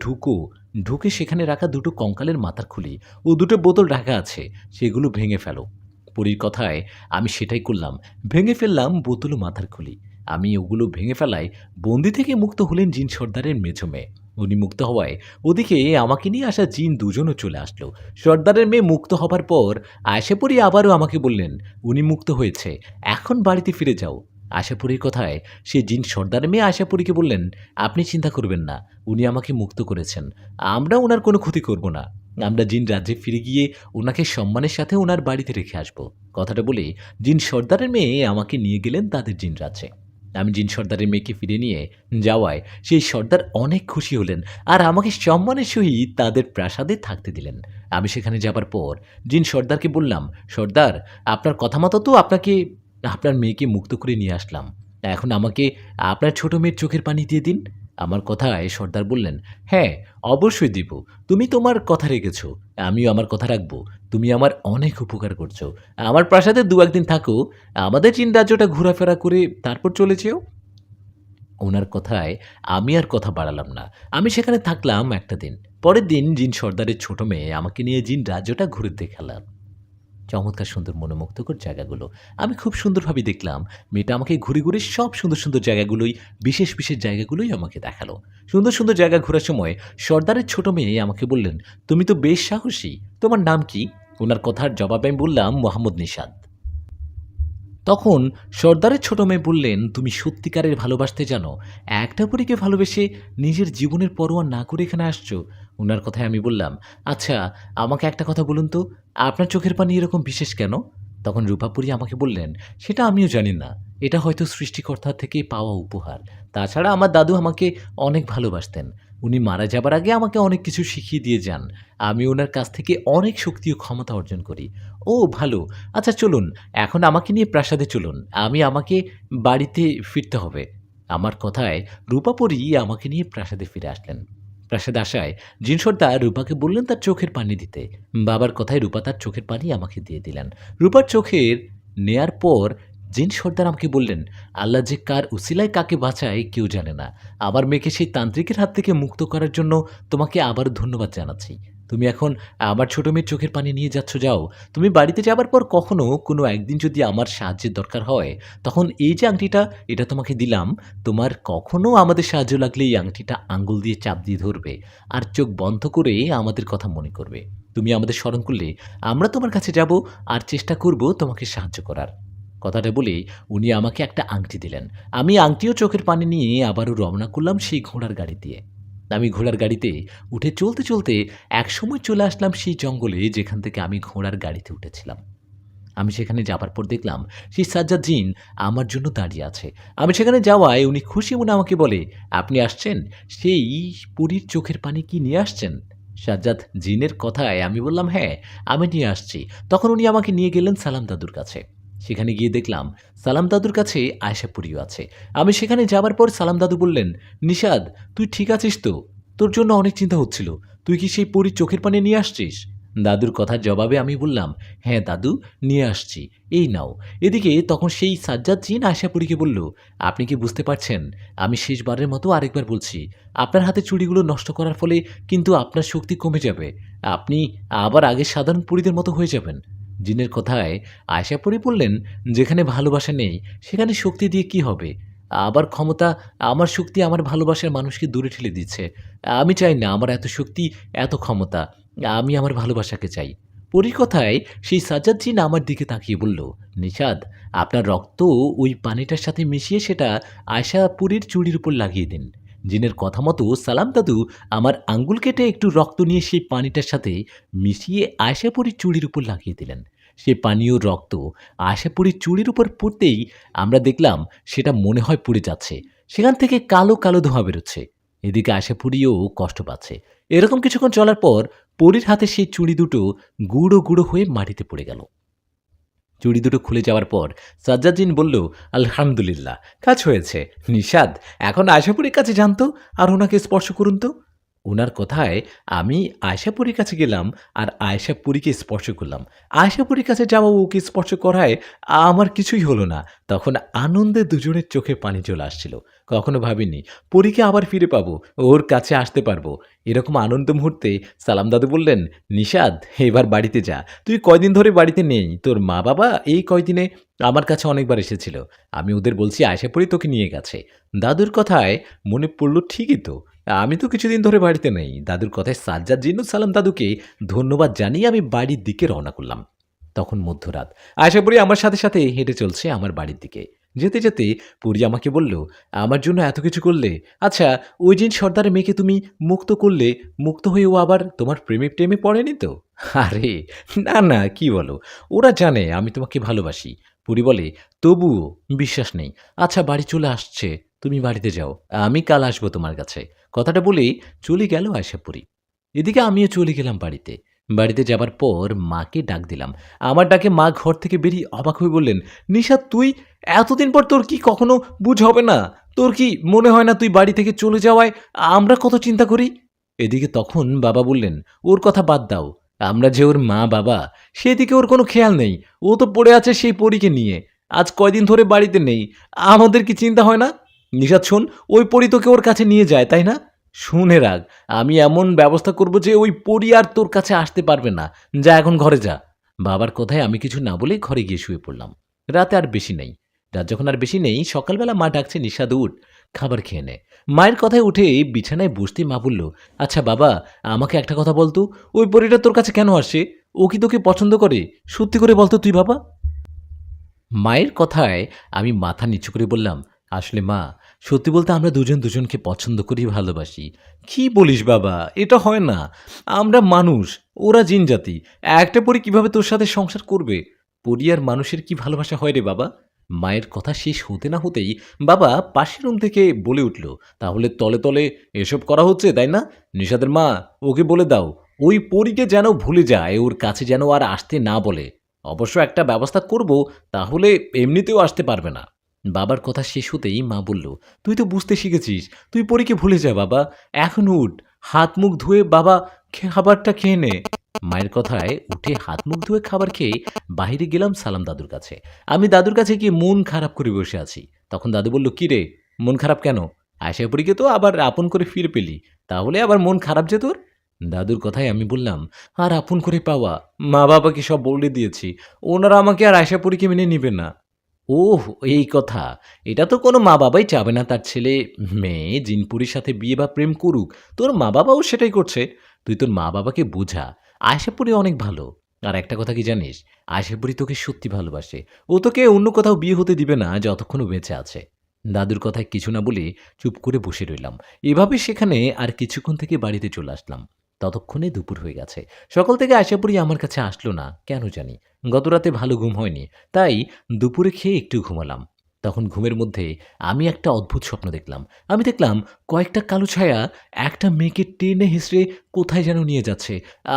ঢুকে সেখানে রাখা দুটো কঙ্কালের মাথার খুলি ও দুটো বোতল রাখা আছে, সেগুলো ভেঙে ফেলো। পরীর কথায় আমি সেটাই করলাম, ভেঙে ফেললাম বোতল ও মাথার খুলি। আমি ওগুলো ভেঙে ফেলায় বন্দি থেকে মুক্ত হলেন জিন সর্দারের মেঝো মেয়ে। উনি মুক্ত হওয়ায় ওদিকে আমাকে নিয়ে আসা জিন দুজনও চলে আসলো। সর্দারের মেয়ে মুক্ত হবার পর আশেপরি আবারও আমাকে বললেন, উনি মুক্ত হয়েছে, এখন বাড়িতে ফিরে যাও। আশাপুরীর কথায় সে জিন সর্দারের মেয়ে আশাপুরীকে বললেন, আপনি চিন্তা করবেন না, উনি আমাকে মুক্ত করেছেন, আমরা ওনার কোনো ক্ষতি করব না। আমরা জিন রাজ্যে ফিরে গিয়ে ওনাকে সম্মানের সাথে ওনার বাড়িতে রেখে আসব। কথাটা বলে জিন সর্দারের মেয়ে আমাকে নিয়ে গেলেন তাদের জিন রাজ্যে। আমি জিন সর্দারের মেয়েকে ফিরে নিয়ে যাওয়ায় সেই সর্দার অনেক খুশি হলেন আর আমাকে সম্মানের সহিত তাদের প্রাসাদে থাকতে দিলেন। আমি সেখানে যাবার পর জিন সর্দারকে বললাম, সর্দার, আপনার কথা মতো তো আপনার মেয়েকে মুক্ত করে নিয়ে আসলাম। এখন আমাকে আপনার ছোট মেয়ের চোখের পানি দিয়ে দিন। আমার কথায় সর্দার বললেন, হ্যাঁ, অবশ্যই দিব। তুমি তোমার কথা রেখেছ, আমিও আমার কথা রাখব। তুমি আমার অনেক উপকার করছো। আমার প্রাসাদে ২-১ দিন থাকো, আমাদের চীন রাজ্যটা ঘোরাফেরা করে তারপর চলে যেও। ওনার কথায় আমি আর কথা বাড়ালাম না। আমি সেখানে থাকলাম একটা দিন। পরের দিন জিন সর্দারের ছোট মেয়ে আমাকে নিয়ে জিন রাজ্যটা ঘুরে দেখালাম। চমৎকার সুন্দর মনোমুগ্ধকর জায়গাগুলো আমি খুব সুন্দরভাবে দেখলাম। মেয়েটা আমাকে ঘুরে ঘুরে সব সুন্দর সুন্দর জায়গাগুলোই, বিশেষ বিশেষ জায়গাগুলোই আমাকে দেখালো। সুন্দর সুন্দর জায়গা ঘোরার সময় সর্দারের ছোট মেয়ে আমাকে বললেন, তুমি তো বেশ সাহসী, তোমার নাম কি? ওনার কথার জবাবে আমি বললাম, মোহাম্মদ নিশাদ। তখন সর্দারের ছোট মেয়ে বললেন, তুমি সত্যিকারের ভালোবাসতে জানো? একটা পরীকে ভালোবেসে নিজের জীবনের পরোয়া না করে এখানে আসছো। ওনার কথায় আমি বললাম, আচ্ছা, আমাকে একটা কথা বলুন তো, আপনার চোখের পানি এরকম বিশেষ কেন? তখন রূপাপুরী আমাকে বললেন, সেটা আমিও জানি না, এটা হয়তো সৃষ্টিকর্তা থেকে পাওয়া উপহার। তাছাড়া আমার দাদু আমাকে অনেক ভালোবাসতেন। উনি মারা যাবার আগে আমাকে অনেক কিছু শিখিয়ে দিয়ে যান। আমি ওনার কাছ থেকে অনেক শক্তি ও ক্ষমতা অর্জন করি। ও ভালো, আচ্ছা চলুন, এখন আমাকে নিয়ে প্রাসাদে চলুন। আমাকে বাড়িতে ফিরতে হবে। আমার কথায় রূপাপরী আমাকে নিয়ে প্রাসাদে ফিরে আসলেন। প্রাসাদে আসায় জিন সর্দার রূপাকে বললেন তার চোখের পানি দিতে। বাবার কথায় রূপা তার চোখের পানি আমাকে দিয়ে দিলেন। রূপার চোখের নেয়ার পর জিন সর্দার আমাকে বললেন, আল্লাহ যে কার উসিলায় কাকে বাঁচায় কেউ জানে না। আমার মেয়েকে সেই তান্ত্রিকের হাত থেকে মুক্ত করার জন্য তোমাকে আবারও ধন্যবাদ জানাচ্ছি। তুমি এখন আমার ছোট মেয়ের চোখের পানি নিয়ে যাচ্ছ, যাও। তুমি বাড়িতে যাবার পর কখনো কোনো একদিন যদি আমার সাহায্যের দরকার হয়, তখন এই যে আংটিটা, এটা তোমাকে দিলাম। তোমার কখনো আমাদের সাহায্য লাগলে এই আংটিটা আঙ্গুল দিয়ে চাপ দিয়ে ধরবে আর চোখ বন্ধ করে আমাদের কথা মনে করবে। তুমি আমাদের স্মরণ করলে আমরা তোমার কাছে যাব আর চেষ্টা করব তোমাকে সাহায্য করার। কথাটা বলে উনি আমাকে একটা আংটি দিলেন। আমি আংটি ও চোখের পানি নিয়ে আবারও রওনা করলাম সেই ঘোড়ার গাড়ি দিয়ে। আমি ঘোড়ার গাড়িতে উঠে চলতে চলতে একসময় চলে আসলাম সেই জঙ্গলে যেখান থেকে আমি ঘোড়ার গাড়িতে উঠেছিলাম। আমি সেখানে যাবার পর দেখলাম সেই সাজ্জাদ জিন আমার জন্য দাঁড়িয়ে আছে। আমি সেখানে যাওয়ায় উনি খুশি মনে আমাকে বলে, আপনি আসছেন? সেই পরীর চোখের পানি কি নিয়ে আসছেন? সাজ্জাদ জিনের কথায় আমি বললাম, হ্যাঁ, আমি নিয়ে আসছি। তখন উনি আমাকে নিয়ে গেলেন সালাম দাদুর কাছে। সেখানে গিয়ে দেখলাম সালাম দাদুর কাছে আয়েশাপুরীও আছে। আমি সেখানে যাবার পর সালাম দাদু বললেন, নিশাদ, তুই ঠিক আছিস তো? তোর জন্য অনেক চিন্তা হচ্ছিল। তুই কি সেই পরীর চোখের পানি নিয়ে আসছিস? দাদুর কথার জবাবে আমি বললাম, হ্যাঁ দাদু, নিয়ে আসছি, এই নাও। এদিকে তখন সেই সাজ্জাদ জিন আয়েশাপুরীকে বলল, আপনি কি বুঝতে পারছেন? আমি শেষবারের মতো আরেকবার বলছি, আপনার হাতে চুড়িগুলো নষ্ট করার ফলে কিন্তু আপনার শক্তি কমে যাবে। আপনি আবার আগের সাধারণ পরীদের মতো হয়ে যাবেন। জিনের কথায় আয়েশাপুরী বললেন, যেখানে ভালোবাসা নেই সেখানে শক্তি দিয়ে কি হবে? আবার ক্ষমতা, আমার শক্তি আমার ভালোবাসার মানুষকে দূরে ঠেলে দিচ্ছে। আমি চাই না আমার এত শক্তি, এত ক্ষমতা। আমি আমার ভালোবাসাকে চাই। পরীর কথায় সেই সাজ্জাদ জিন আমার দিকে তাকিয়ে বলল, নিশাদ, আপনার রক্ত ওই পানিটার সাথে মিশিয়ে সেটা আয়শাপুরীর চুড়ির উপর লাগিয়ে দিন। জিনের কথা মতো সালাম দাদু আমার আঙ্গুল কেটে একটু রক্ত নিয়ে সেই পানিটার সাথে মিশিয়ে আয়শাপুরীর চুড়ির উপর লাগিয়ে দিলেন। সেই পানীয় রক্ত আয়শাপুরীর চুড়ির উপর পড়তেই আমরা দেখলাম সেটা মনে হয় পুড়ে যাচ্ছে। সেখান থেকে কালো কালো ধোঁয়া বেরোচ্ছে। এদিকে আশাপুরীও কষ্ট পাচ্ছে। এরকম কিছুক্ষণ চলার পর পরীর হাতে সেই চুড়ি দুটো গুঁড়ো গুঁড়ো হয়ে মাটিতে পড়ে গেল। চুড়ি দুটো খুলে যাওয়ার পর সাজ্জাদ্দিন বলল, আলহামদুলিল্লাহ, কাজ হয়েছে। নিষাদ, এখন আয়শাপুরীর কাছে যান তো, আর ওনাকে স্পর্শ করুন তো। ওনার কথায় আমি আয়শাপুরীর কাছে গেলাম আর আয়শাপুরীকে স্পর্শ করলাম। আয়শাপুরীর কাছে যাওয়া ওকে স্পর্শ করায় আমার কিছুই হলো না। তখন আনন্দে দুজনের চোখে পানি চলে আসছিল। কখনো ভাবিনি পরীকে আবার ফিরে পাবো, ওর কাছে আসতে পারবো। এরকম আনন্দ মুহূর্তে সালাম দাদু বললেন, নিষাদ, এবার বাড়িতে যা। তুই কয়দিন ধরে বাড়িতে নেই। তোর মা বাবা এই কয়দিনে আমার কাছে অনেকবার এসেছিল। আমি ওদের বলছি আয়শাপুরী তোকে নিয়ে গেছে। দাদুর কথায় মনে পড়ল, ঠিকই তো, আমি তো কিছুদিন ধরে বাড়িতে নেই। দাদুর কথায় সাজ্জাদ সালাম দাদুকে ধন্যবাদ জানিয়ে আমি বাড়ির দিকে রওনা করলাম। তখন মধ্যরাত। আয়শাপুরী আমার সাথে সাথে হেঁটে চলছে আমার বাড়ির দিকে। যেতে যেতে পুরী আমাকে বলল, আমার জন্য এত কিছু করলে, আচ্ছা ওই দিন সর্দারের মেয়েকে তুমি মুক্ত করলে, মুক্ত হয়ে ও আবার তোমার প্রেমে টেমে পড়েনি তো? আরে না না, কি বলো, ওরা জানে আমি তোমাকে ভালোবাসি। পুরী বলে, তবুও বিশ্বাস নেই। আচ্ছা বাড়ি চলে আসছে, তুমি বাড়িতে যাও, আমি কাল আসবো তোমার কাছে। কথাটা বলে চলে গেল আয়শাপুরী। এদিকে আমিও চলে গেলাম বাড়িতে। বাড়িতে যাবার পর মাকে ডাক দিলাম। আমার ডাকে মা ঘর থেকে বেরিয়ে অবাক হয়ে বললেন, নিশা, তুই এতদিন পর, তোর কি কখনো বুঝ হবে না? তোর কি মনে হয় না তুই বাড়ি থেকে চলে যাওয়ায় আমরা কত চিন্তা করি? এদিকে তখন বাবা বললেন, ওর কথা বাদ দাও, আমরা যে ওর মা বাবা, সেদিকে ওর কোনো খেয়াল নেই। ও তো পড়ে আছে সেই পরীকে নিয়ে, আজ কয়দিন ধরে বাড়িতে নেই। আমাদের কি চিন্তা হয় না? নিশাদ শোন, ওই পরী তোকে ওর কাছে নিয়ে যায়, তাই না? শুনে রাখ, আমি এমন ব্যবস্থা করব যে ওই পরী আর তোর কাছে আসতে পারবে না। যা এখন ঘরে যা। বাবার কথায় আমি কিছু না বলে ঘরে গিয়ে শুয়ে পড়লাম। রাতে আর বেশি নেই। রাত যখন আর বেশি নেই, সকালবেলা মা ডাকছে, নিশাদ উঠ, খাবার খেয়ে নে। মায়ের কথায় উঠে বিছানায় বসতে মা বলল, আচ্ছা বাবা, আমাকে একটা কথা বলতো, ওই পরীটা তোর কাছে কেন আসে? ও কি তোকে পছন্দ করে? সত্যি করে বলতো তুই বাবা। মায়ের কথায় আমি মাথা নিচু করে বললাম, আসলে মা, সত্যি বলতে আমরা দুজন দুজনকে পছন্দ করি, ভালোবাসি। কি বলিস বাবা, এটা হয় না। আমরা মানুষ, ওরা জিনজাতি। একটা পরি কিভাবে তোর সাথে সংসার করবে? পরি আর মানুষের কি ভালোবাসা হয় রে বাবা? মায়ের কথা শেষ হতে না হতেই বাবা পাশের রুম থেকে বলে উঠল, তাহলে তলে তলে এসব করা হচ্ছে, তাই না? নিষাদের মা, ওকে বলে দাও ওই পরীকে যেন ভুলে যায়, ওর কাছে যেন আর আসতে না বলে। অবশ্য একটা ব্যবস্থা করব, তাহলে এমনিতেও আসতে পারবে না। বাবার কথা শেষ হতেই মা বলল, তুই তো বুঝতে শিখেছিস, তুই পরীকে ভুলে যা বাবা। এখন উঠ, হাত মুখ ধুয়ে বাবা খাবারটা খেয়ে নে। মায়ের কথায় উঠে হাত মুখ ধুয়ে খাবার খেয়ে বাইরে গেলাম সালাম দাদুর কাছে। আমি দাদুর কাছে গিয়ে মন খারাপ করে বসে আছি। তখন দাদু বলল, কি রে, মন খারাপ কেন? আশাপুরীকে তো আবার আপন করে ফিরে পেলি, তাহলে আবার মন খারাপ যে তোর? দাদুর কথায় আমি বললাম, আর আপন করে পাওয়া, মা বাবাকে সব বলে দিয়েছি, ওনারা আমাকে আর আশাপুরীকে মেনে নিবে না। ওহ, এই কথা। এটা তো কোনো মা বাবাই চাবে না তার ছেলে মেয়ে জিনপুরীর সাথে বিয়ে বা প্রেম করুক। তোর মা বাবাও সেটাই করছে। তুই তোর মা বাবাকে বোঝা, আশাপুরী অনেক ভালো। আর একটা কথা কি জানিস, আশাপুরী তোকে সত্যি ভালোবাসে। ও তোকে অন্য কোথাও বিয়ে হতে দিবে না যতক্ষণ ও বেঁচে আছে। দাদুর কথায় কিছু না বলে চুপ করে বসে রইলাম। এভাবে সেখানে আর কিছুক্ষণ থেকে বাড়িতে চলে আসলাম। ততক্ষণে দুপুর হয়ে গেছে। সকাল থেকে আশাপুরী আমার কাছে আসলো না, কেন জানি। গতরাতে ভালো ঘুম হয়নি, তাই দুপুরে খেয়ে একটু ঘুমালাম। তখন ঘুমের মধ্যে আমি একটা অদ্ভুত স্বপ্ন দেখলাম। আমি দেখলাম কয়েকটা কালো ছায়া একটা মেয়েকে টেনে হিঁচড়ে কোথায় যেন নিয়ে যাচ্ছে।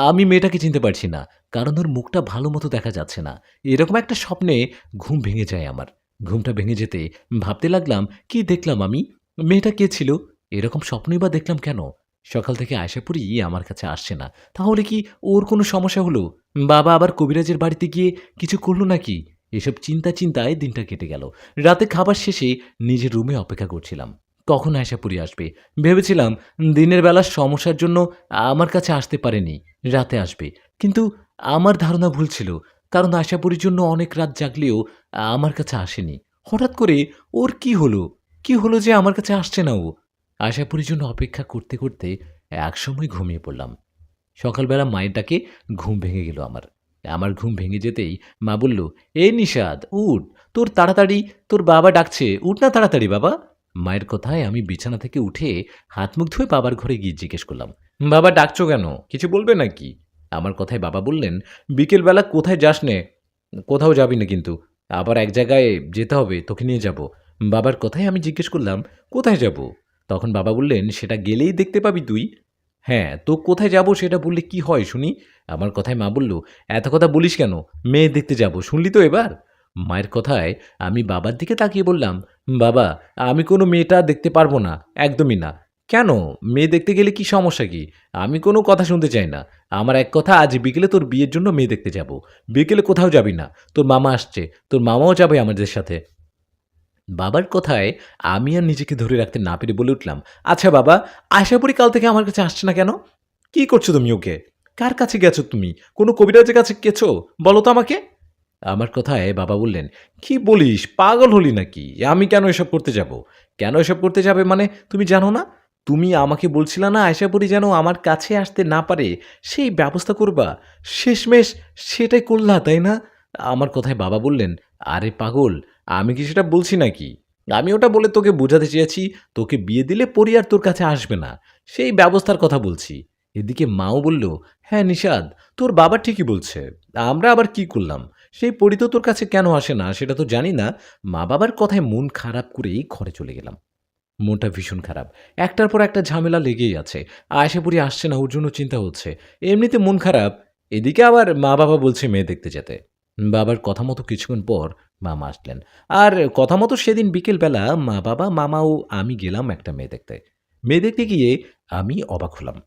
আমি মেয়েটাকে চিনতে পারছি না, কারণ ওর মুখটা ভালো মতো দেখা যাচ্ছে না। এরকম একটা স্বপ্নে ঘুম ভেঙে যায় আমার। ঘুমটা ভেঙে যেতে ভাবতে লাগলাম, কি দেখলাম আমি? মেয়েটা কে ছিল? এরকম স্বপ্নই বা দেখলাম কেন? সকাল থেকে আশাপুরী আমার কাছে আসছে না। তাহলে কি ওর কোনো সমস্যা হলো? বাবা আবার কবিরাজের বাড়িতে গিয়ে কিছু করলো নাকি? এসব চিন্তায় দিনটা কেটে গেল। রাতে খাবার শেষে নিজের রুমে অপেক্ষা করছিলাম, কখন আশাপুরী আসবে। ভেবেছিলাম দিনের বেলার সমস্যার জন্য আমার কাছে আসতে পারেনি, রাতে আসবে। কিন্তু আমার ধারণা ভুল ছিল, কারণ আশাপুরীর জন্য অনেক রাত জাগলেও আমার কাছে আসেনি। হঠাৎ করে ওর কি হলো? কি হলো যে আমার কাছে আসছে না ও? আশাপুরীর জন্য অপেক্ষা করতে করতে একসময় ঘুমিয়ে পড়লাম। সকালবেলা মায়ের ডাকে ঘুম ভেঙে গেল আমার। আমার ঘুম ভেঙে যেতেই মা বলল, এই নিষাদ, উঠ, তোর তাড়াতাড়ি, তোর বাবা ডাকছে, উঠ না তাড়াতাড়ি বাবা। মায়ের কথায় আমি বিছানা থেকে উঠে হাত মুখ ধুয়ে বাবার ঘরে গিয়ে জিজ্ঞেস করলাম, বাবা ডাকছো কেন, কিছু বলবে নাকি? আমার কথায় বাবা বললেন, বিকেলবেলা কোথায় যাস নে? কোথাও যাবি না কিন্তু, আবার এক জায়গায় যেতে হবে, তোকে নিয়ে যাব। বাবার কথায় আমি জিজ্ঞেস করলাম, কোথায় যাব? তখন বাবা বললেন, সেটা গেলেই দেখতে পাবি তুই। হ্যাঁ, তো কোথায় যাব সেটা বললে কি হয় শুনি? আমার কথায় মা বলল, এত কথা বলিস কেন? মেয়ে দেখতে যাব, শুনলি তো এবার? মায়ের কথায় আমি বাবার দিকে তাকিয়ে বললাম, বাবা, আমি কোনো মেয়েটা দেখতে পারবো না, একদমই না। কেন? মেয়ে দেখতে গেলে কি সমস্যা কি? আমি কোনো কথা শুনতে চাই না। আমার এক কথা, আজ বিকেলে তোর বিয়ের জন্য মেয়ে দেখতে যাব। বিকেলে কোথাও যাবি না। তোর মামা আসছে, তোর মামাও যাবে আমাদের সাথে। বাবার কথায় আমি আর নিজেকে ধরে রাখতে না পেরে বলে উঠলাম, আচ্ছা বাবা, আশাপুরি কাল থেকে আমার কাছে আসছে না কেন? কি করছো তুমি ওকে? কার কাছে গেছো তুমি? কোনো কবিরাজের কাছে গেছো? বলো তো আমাকে। আমার কথায় বাবা বললেন, কি বলিস, পাগল হলি নাকি? আমি কেন এসব করতে যাব? কেন এসব করতে যাবে মানে? তুমি জানো না? তুমি আমাকে বলছিলা না আশাপুরি যেন আমার কাছে আসতে না পারে সেই ব্যবস্থা করবা। শেষমেশ সেটাই করলা, তাই না? আমার কথায় বাবা বললেন, আরে পাগল, আমি কি সেটা বলছি নাকি? আমি ওটা বলে তোকে বোঝাতে চেয়েছি, তোকে বিয়ে দিলে পরি আর তোর কাছে আসবে না, সেই ব্যবস্থার কথা বলছি। এদিকে মাও বলল, হ্যাঁ নিষাদ, তোর বাবা ঠিকই বলছে। আমরা আবার কি করলাম? সেই পরি তো তোর কাছে কেন আসে না সেটা তো জানি না। মা বাবার কথায় মন খারাপ করেই ঘরে চলে গেলাম। মনটা ভীষণ খারাপ। একটার পর একটা ঝামেলা লেগেই আছে। আশাপুরি আসছে না, ওর জন্য চিন্তা হচ্ছে। এমনিতে মন খারাপ, এদিকে আবার মা-বাবা বলছে মেয়ে দেখতে যেতে। বাবার কথা মতো কিছুক্ষণ পর মামা আসলেন। আর কথা মতো সেদিন বিকেলবেলা মা-বাবা, মামা ও আমি গেলাম একটা মেয়ে দেখতে। মেয়ে দেখতে গিয়ে আমি অবাক হলাম।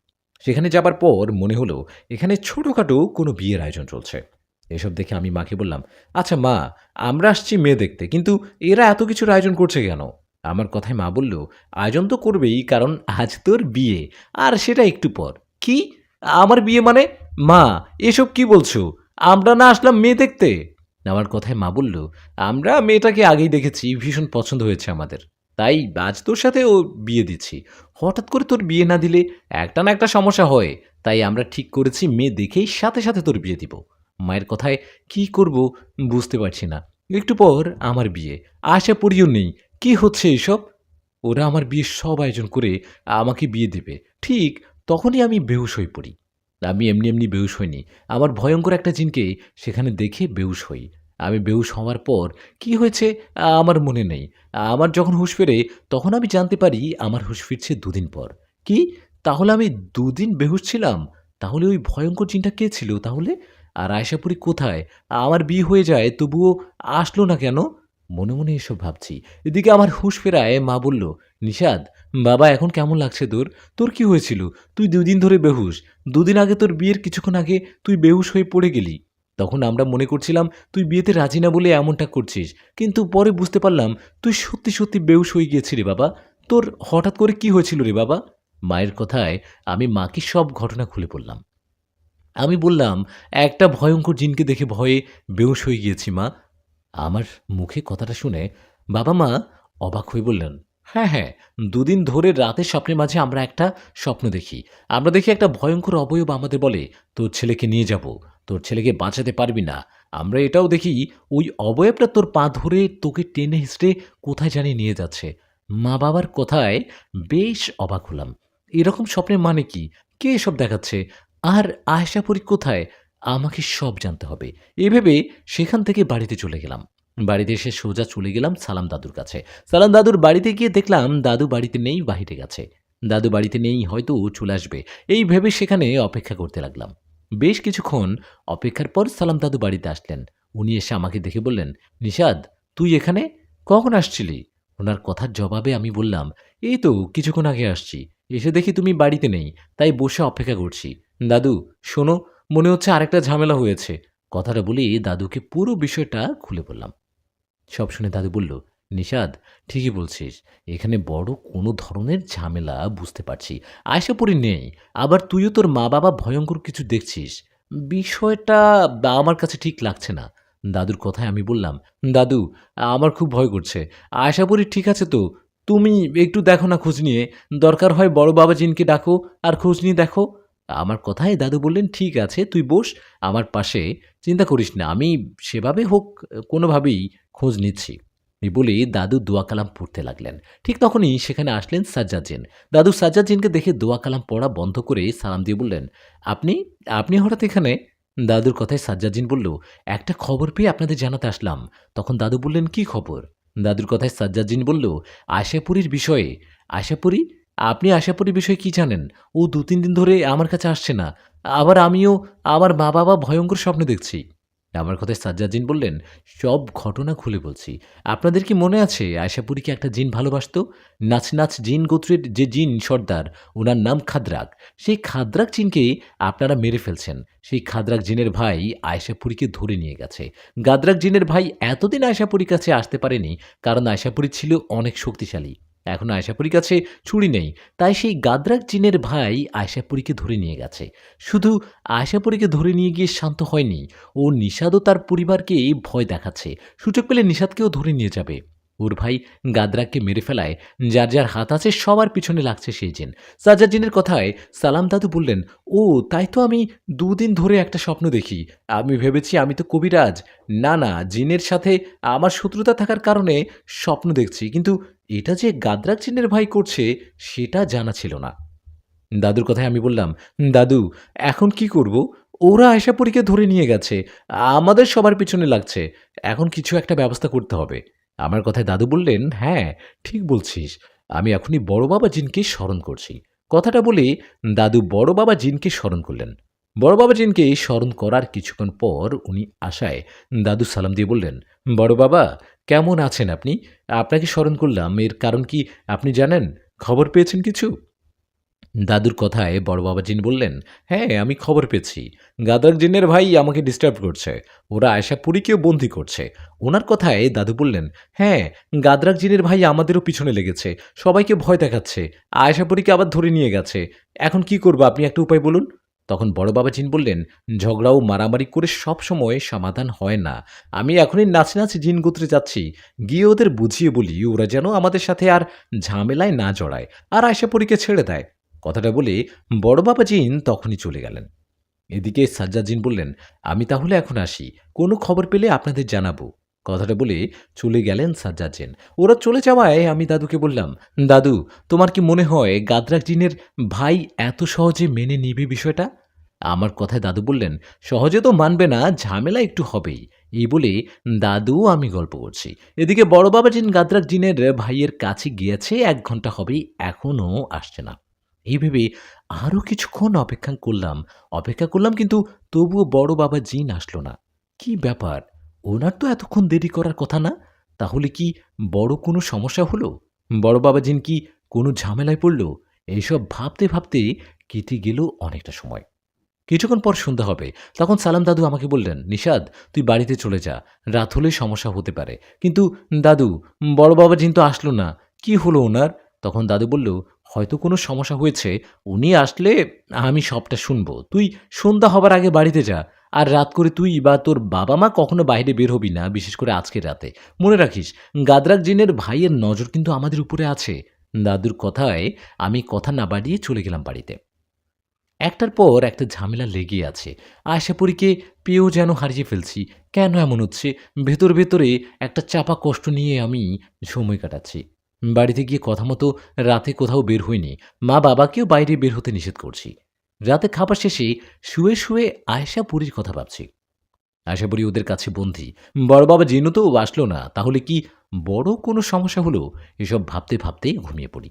সেখানে যাবার পর মনে হলো এখানে ছোটখাটো কোনো বিয়ের আয়োজন চলছে। এসব দেখে আমি মাকে বললাম, আচ্ছা মা, আমরা আসছি মেয়ে দেখতে, কিন্তু এরা এত কিছুর আয়োজন করছে কেন? আমার কথায় মা বলল, আয়োজন তো করবেই, কারণ আজ তোর বিয়ে, আর সেটা একটু পর। কি? আমার বিয়ে মানে? মা, এসব কি বলছো? আমরা না আসলাম মেয়ে দেখতে? আমার কথায় মা বলল, আমরা মেয়েটাকে আগেই দেখেছি, ভীষণ পছন্দ হয়েছে আমাদের। তাই আজ তোর সাথে ও বিয়ে দিচ্ছি। হঠাৎ করে তোর বিয়ে না দিলে একটা না একটা সমস্যা হয়। তাই আমরা ঠিক করেছি মেয়ে দেখেই সাথে সাথে তোর বিয়ে দিব। মায়ের কথায় কি করব বুঝতে পারছি না। একটু পর আমার বিয়ে। আশা পড়িও নেই। কি হচ্ছে এসব? ওরা আমার বিয়ের সব আয়োজন করে আমাকে বিয়ে দেবে। ঠিক তখনই আমি বেহুশ হয়ে পড়ি। আমি এমনি এমনি বেহুশ হইনি। আমার ভয়ংকর একটা জিনকে সেখানে দেখে বেহুশ হই। আমি বেহুশ হওয়ার পর কি হয়েছে আমার মনে নেই। আমার যখন হুঁশ ফেরে তখন আমি জানতে পারি আমার হুঁশ ফিরছে দুদিন পর। কি? তাহলে আমি দুদিন বেহুশ ছিলাম? তাহলে ওই ভয়ংকর জিনটা কে ছিল তাহলে? আর আয়েশাপুরী কোথায়? আমার বিয়ে হয়ে যায় তবুও আসলো না কেন? মনে মনে এসব ভাবছি। এদিকে আমার হুঁশ ফেরায় মা বলল, নিষাদ, বাবা এখন কেমন লাগছে তোর? তোর কি হয়েছিল? তুই ২ দিন ধরে বেহুশ। ২ দিন আগে তোর বিয়ের কিছুক্ষণ আগে তুই বেহুশ হয়ে পড়ে গেলি। তখন আমরা মনে করছিলাম তুই বিয়েতে রাজি না বলে এমনটা করছিস। কিন্তু পরে বুঝতে পারলাম তুই সত্যি, সত্যি বেহুশ হয়ে গিয়েছিলি বাবা। তোর হঠাৎ করে কি হয়েছিল রে বাবা? মায়ের কথায় আমি মাকে সব ঘটনা খুলে বললাম। আমি বললাম, একটা ভয়ংকর জিনকে দেখে ভয়ে বেহুঁশ হয়ে গিয়েছি মা। আমার মুখে কথাটা শুনে বাবা-মা অবাক হয়ে বললেন, হ্যাঁ, হ্যাঁ, ২ দিন ধরে রাতের স্বপ্নের মাঝে আমরা একটা স্বপ্ন দেখি। আমরা দেখি একটা ভয়ংকর অবয়ব আমাদের বলে, তোর ছেলেকে নিয়ে যাব। তোর ছেলেকে বাঁচাতে পারবি না। আমরা এটাও দেখি ওই অবয়বটা তোর পা ধরে তোকে টেনে হিঁচড়ে কোথায় জানি নিয়ে যাচ্ছে। মা-বাবার কথায় বেশ অবাক হলাম। এরকম স্বপ্নের মানে কি? কে এসব দেখাচ্ছে? আর আয়েশাপুরী কোথায়? আমাকে সব জানতে হবে। এ ভেবে সেখান থেকে বাড়িতে চলে গেলাম। বাড়িতে এসে সোজা চলে গেলাম সালাম দাদুর কাছে। সালাম দাদুর বাড়িতে গিয়ে দেখলাম দাদু বাড়িতে নেই, বাহিরে গেছে। দাদু বাড়িতে নেই, হয়তো ও চলে আসবে। এই ভেবে সেখানে অপেক্ষা করতে লাগলাম। বেশ কিছুক্ষণ অপেক্ষার পর সালাম দাদু বাড়িতে আসলেন। উনি এসে আমাকে দেখে বললেন, নিষাদ, তুই এখানে? কখন আসছিলি? ওনার কথার জবাবে আমি বললাম, এই তো কিছুক্ষণ আগে আসছি। এসে দেখি তুমি বাড়িতে নেই, তাই বসে অপেক্ষা করছি। দাদু, শোনো, মনে হচ্ছে আরেকটা ঝামেলা হয়েছে। কথাটা বলেই দাদুকে পুরো বিষয়টা খুলে বললাম। সব শুনে দাদু বলল, নিষাদ, ঠিকই বলছিস। এখানে বড় কোনো ধরনের ঝামেলা বুঝতে পারছি। আশাপুরি নেই। আবার তুইও তোর মা-বাবা ভয়ংকর কিছু দেখছিস। বিষয়টা আমার কাছে ঠিক লাগছে না। দাদুর কথায় আমি বললাম, দাদু, আমার খুব ভয় করছে। আশাপুরি ঠিক আছে তো? তুমি একটু দেখো না খোঁজ নিয়ে। দরকার হয় বড় বাবাজিনকে ডাকো আর খোঁজ নিয়ে দেখো। আমার কথায় দাদু বললেন, ঠিক আছে, তুই বস আমার পাশে। চিন্তা করিস না, আমি সেভাবে হোক কোনোভাবেই খোঁজ নিচ্ছি। এই বলে দাদু দোয়া কালাম পড়তে লাগলেন। ঠিক তখনই সেখানে আসলেন সাজ্জাদ। দাদু সাজ্জাদ দেখে দোয়া কালাম পড়া বন্ধ করে সালাম দিয়ে বললেন, আপনি আপনি হঠাৎ এখানে? দাদুর কথায় সাজ্জাদ বলল, একটা খবর পেয়ে আপনাদের জানাতে আসলাম। তখন দাদু বললেন, কি খবর? দাদুর কথায় সাজ্জাদ বলল, আশাপুরীর বিষয়ে। আশাপুরী, আপনি আশাপুরীর বিষয়ে কি জানেন? ও ২-৩ দিন ধরে আমার কাছে আসছে না। আবার আমিও আমার মা-বাবা ভয়ংকর স্বপ্ন দেখছি। আমার কথায় সাজ্জাদ্দিন বললেন, সব ঘটনা খুলে বলছি। আপনাদের কি মনে আছে আশাপুরীকে একটা জিন ভালোবাসত? নাচ জিন গোত্রের যে জিন সর্দার, উনার নাম খাদ্রাক। সেই খাদ্রাক জিনকে আপনারা মেরে ফেলছেন। সেই খাদ্রাক জিনের ভাই আয়শাপুরীকে ধরে নিয়ে গেছে। গাদ্রাক জিনের ভাই এতদিন আয়শাপুরীর কাছে আসতে পারেনি, কারণ আয়শাপুরী ছিল অনেক শক্তিশালী। এখন আয়শাপুরীর কাছে ছুরি নেই, তাই সেই গাদ্রাক জিনের ভাই আয়শাপুরীকে ধরে নিয়ে গেছে। শুধু আয়শাপুরীকে ধরে নিয়ে গিয়ে শান্ত হয়নি, ও নিষাদও তার পরিবারকে ভয় দেখাচ্ছে। সুযোগ পেলে নিষাদকেও ধরে নিয়ে যাবে। ওর ভাই গাদ্রাককে মেরে ফেলায় যার যার হাত আছে সবার পিছনে লাগছে সেই জিন। সাজ্জাদ্দিনের কথায় সালাম দাদু বললেন, ও তাই তো আমি ২ দিন ধরে একটা স্বপ্ন দেখি। আমি ভেবেছি আমি তো কবিরাজ। না, জিনের সাথে আমার শত্রুতা থাকার কারণে স্বপ্ন দেখছি, কিন্তু এটা যে গাদ্রাক জিনের ভাই করছে সেটা জানা ছিল না। দাদুর কথায় আমি বললাম, দাদু, এখন কি করব? ওরা আয়শাপুরীকে ধরে নিয়ে গেছে। আমাদের সবার পিছনে লাগছে। এখন কিছু একটা ব্যবস্থা করতে হবে। আমার কথায় দাদু বললেন, হ্যাঁ, ঠিক বলছিস। আমি এখনই বড় বাবা জিনকে স্মরণ করছি। কথাটা বলে দাদু বড় বাবা জিনকে স্মরণ করলেন। বড় বাবা জিনকে স্মরণ করার কিছুক্ষণ পর উনি আসায় দাদু সালাম দিয়ে বললেন, বড় বাবা, কেমন আছেন আপনি? আপনাকে স্মরণ করলাম, এর কারণ কি আপনি জানেন? খবর পেয়েছেন কিছু? দাদুর কথায় বড় বাবা জিন বললেন, হ্যাঁ, আমি খবর পেয়েছি। গাদার জিনের ভাই আমাকে ডিস্টার্ব করছে। ওরা আয়শাপুরীকেও বন্দি করছে। ওনার কথায় দাদু বললেন, হ্যাঁ, গাদরাক জিনের ভাই আমাদেরও পিছনে লেগেছে। সবাইকে ভয় দেখাচ্ছে। আয়শাপুরীকে আবার ধরে নিয়ে গেছে। এখন কি করবো, আপনি একটা উপায় বলুন। তখন বড় বাবা জিন বললেন, ঝগড়া ও মারামারি করে সব সময় সমাধান হয় না। আমি এখনই নাচ জিন গোত্রে যাচ্ছি। গিয়ে ওদের বুঝিয়ে বলি ওরা যেন আমাদের সাথে আর ঝামেলায় না জড়ায়, আর আয়শাপুরীকে ছেড়ে দেয়। কথাটা বলে বড় বাবা জিন তখনই চলে গেলেন। এদিকে সাজ্জাদ জিন বললেন, আমি তাহলে এখন আসি। কোনো খবর পেলে আপনাদের জানাবো। কথাটা বলে চলে গেলেন সাজ্জাদ জিন। ওরা চলে যাওয়ায় আমি দাদুকে বললাম, দাদু, তোমার কি মনে হয় গাদ্রাক জিনের ভাই এত সহজে মেনে নিবে বিষয়টা? আমার কথায় দাদু বললেন, সহজে তো মানবে না, ঝামেলা একটু হবেই। এই বলে দাদু আমি গল্প করছি। এদিকে বড় বাবা জিন গাদ্রাক জিনের ভাইয়ের কাছে গিয়েছে ১ ঘন্টা হবেই, এখনও আসছে না। এই ভেবে আরও কিছুক্ষণ অপেক্ষা করলাম, কিন্তু তবুও বড় বাবা জিন আসলো না। কি ব্যাপার? ওনার তো এতক্ষণ দেরি করার কথা না। তাহলে কি বড় কোনো সমস্যা হলো? বড় বাবা জিন কি কোনো ঝামেলায় পড়ল? এইসব ভাবতে কেটে গেল অনেকটা সময়। কিছুক্ষণ পর সন্ধ্যা হবে। তখন সালাম দাদু আমাকে বললেন, নিষাদ, তুই বাড়িতে চলে যা। রাত হলে সমস্যা হতে পারে। কিন্তু দাদু, বড় বাবা জিন তো আসলো না। কি হলো ওনার? তখন দাদু বলল, হয়তো কোনো সমস্যা হয়েছে। উনি আসলে আমি সবটা শুনবো। তুই সন্ধ্যা হবার আগে বাড়িতে যা। আর রাত করে তুই বা তোর বাবা মা কখনো বাইরে বের হবি না, বিশেষ করে আজকের রাতে। মনে রাখিস, গাদরাক জিনের ভাইয়ের নজর কিন্তু আমাদের উপরে আছে। দাদুর কথায় আমি কথা না বাড়িয়ে চলে গেলাম বাড়িতে। একটার পর একটা ঝামেলা লেগেই আছে। আশাপুরীকে পেয়েও যেন হারিয়ে ফেলছি। কেন এমন হচ্ছে? ভেতরে একটা চাপা কষ্ট নিয়ে আমি সময় কাটাচ্ছি। বাড়িতে গিয়ে কথা মতো রাতে কোথাও বের হইনি। মা-বাবাকেও বাইরে বের হতে নিষেধ করছি। রাতে খাবার শেষে শুয়ে আয়শাপুরীর কথা ভাবছি। আশাপুরী ওদের কাছে বন্দী। বড় বাবা জিনু তো আসলো না। তাহলে কি বড় কোনো সমস্যা হলো? এসব ভাবতেই ঘুমিয়ে পড়ি।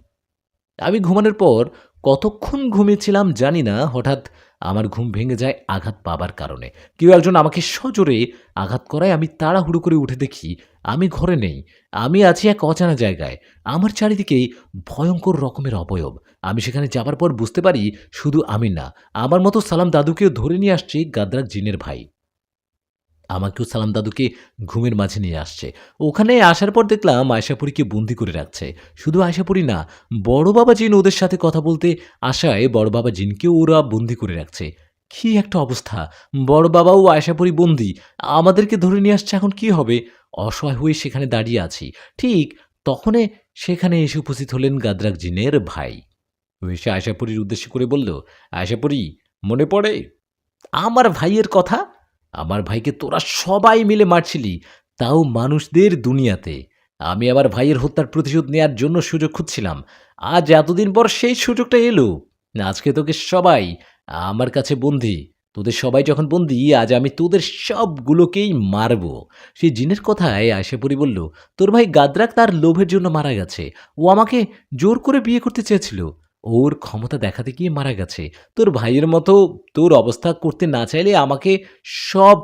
আমি ঘুমানোর পর কতক্ষণ ঘুমিয়েছিলাম জানি না, হঠাৎ আমার ঘুম ভেঙে যায় আঘাত পাবার কারণে। কেউ একজন আমাকে সজোরে আঘাত করায় আমি তাড়াহুড়ো করে উঠে দেখি আমি ঘরে নেই। আমি আছি এক অজানা জায়গায়। আমার চারিদিকেই ভয়ঙ্কর রকমের অবয়ব। আমি সেখানে যাবার পর বুঝতে পারি শুধু আমি না, আমার মতো সালাম দাদুকেও ধরে নিয়ে আসছে গাদ্রাক জিনের ভাই। আমাকেও সালাম দাদুকে ঘুমের মাঝে নিয়ে আসছে। ওখানে আসার পর দেখলাম আয়শাপুরীকে বন্দি করে রাখছে। শুধু আয়শাপুরী না, বড় বাবা জিন ওদের সাথে কথা বলতে আসায় বড় বাবা জিনকেও ওরা বন্দি করে রাখছে। কি একটা অবস্থা! বড় বাবা ও আয়শাপুরী বন্দি, আমাদেরকে ধরে নিয়ে আসছে। এখন কি হবে? অসহায় হয়ে সেখানে দাঁড়িয়ে আছি। ঠিক তখনই সেখানে এসে উপস্থিত হলেন গাদ্রাক জিনের ভাই। ও এসে আয়শাপুরীর উদ্দেশ্য করে বলল, আয়শাপুরী, মনে পড়ে আমার ভাইয়ের কথা? আমার ভাইকে তোরা সবাই মিলে মারছিলি, তাও মানুষদের দুনিয়াতে। আমি আমার ভাইয়ের হত্যার প্রতিশোধ নেয়ার জন্য সুযোগ খুঁজছিলাম। আজ এতদিন পর সেই সুযোগটা এলো। আজকে তোকে সবাই আমার কাছে বন্দী। তোদের সবাই যখন বন্দি, আজ আমি তোদের সবগুলোকেই মারব। সেই জিনের কথায় আয়শাপুরী বলল, তোর ভাই গাদরাক তার লোভের জন্য মারা গেছে। ও আমাকে জোর করে বিয়ে করতে চেয়েছিল। ওর ক্ষমতা দেখাতে গিয়ে মারা গেছে। তোর ভাইয়ের মতো তোর অবস্থা করতে না চাইলে আমাকে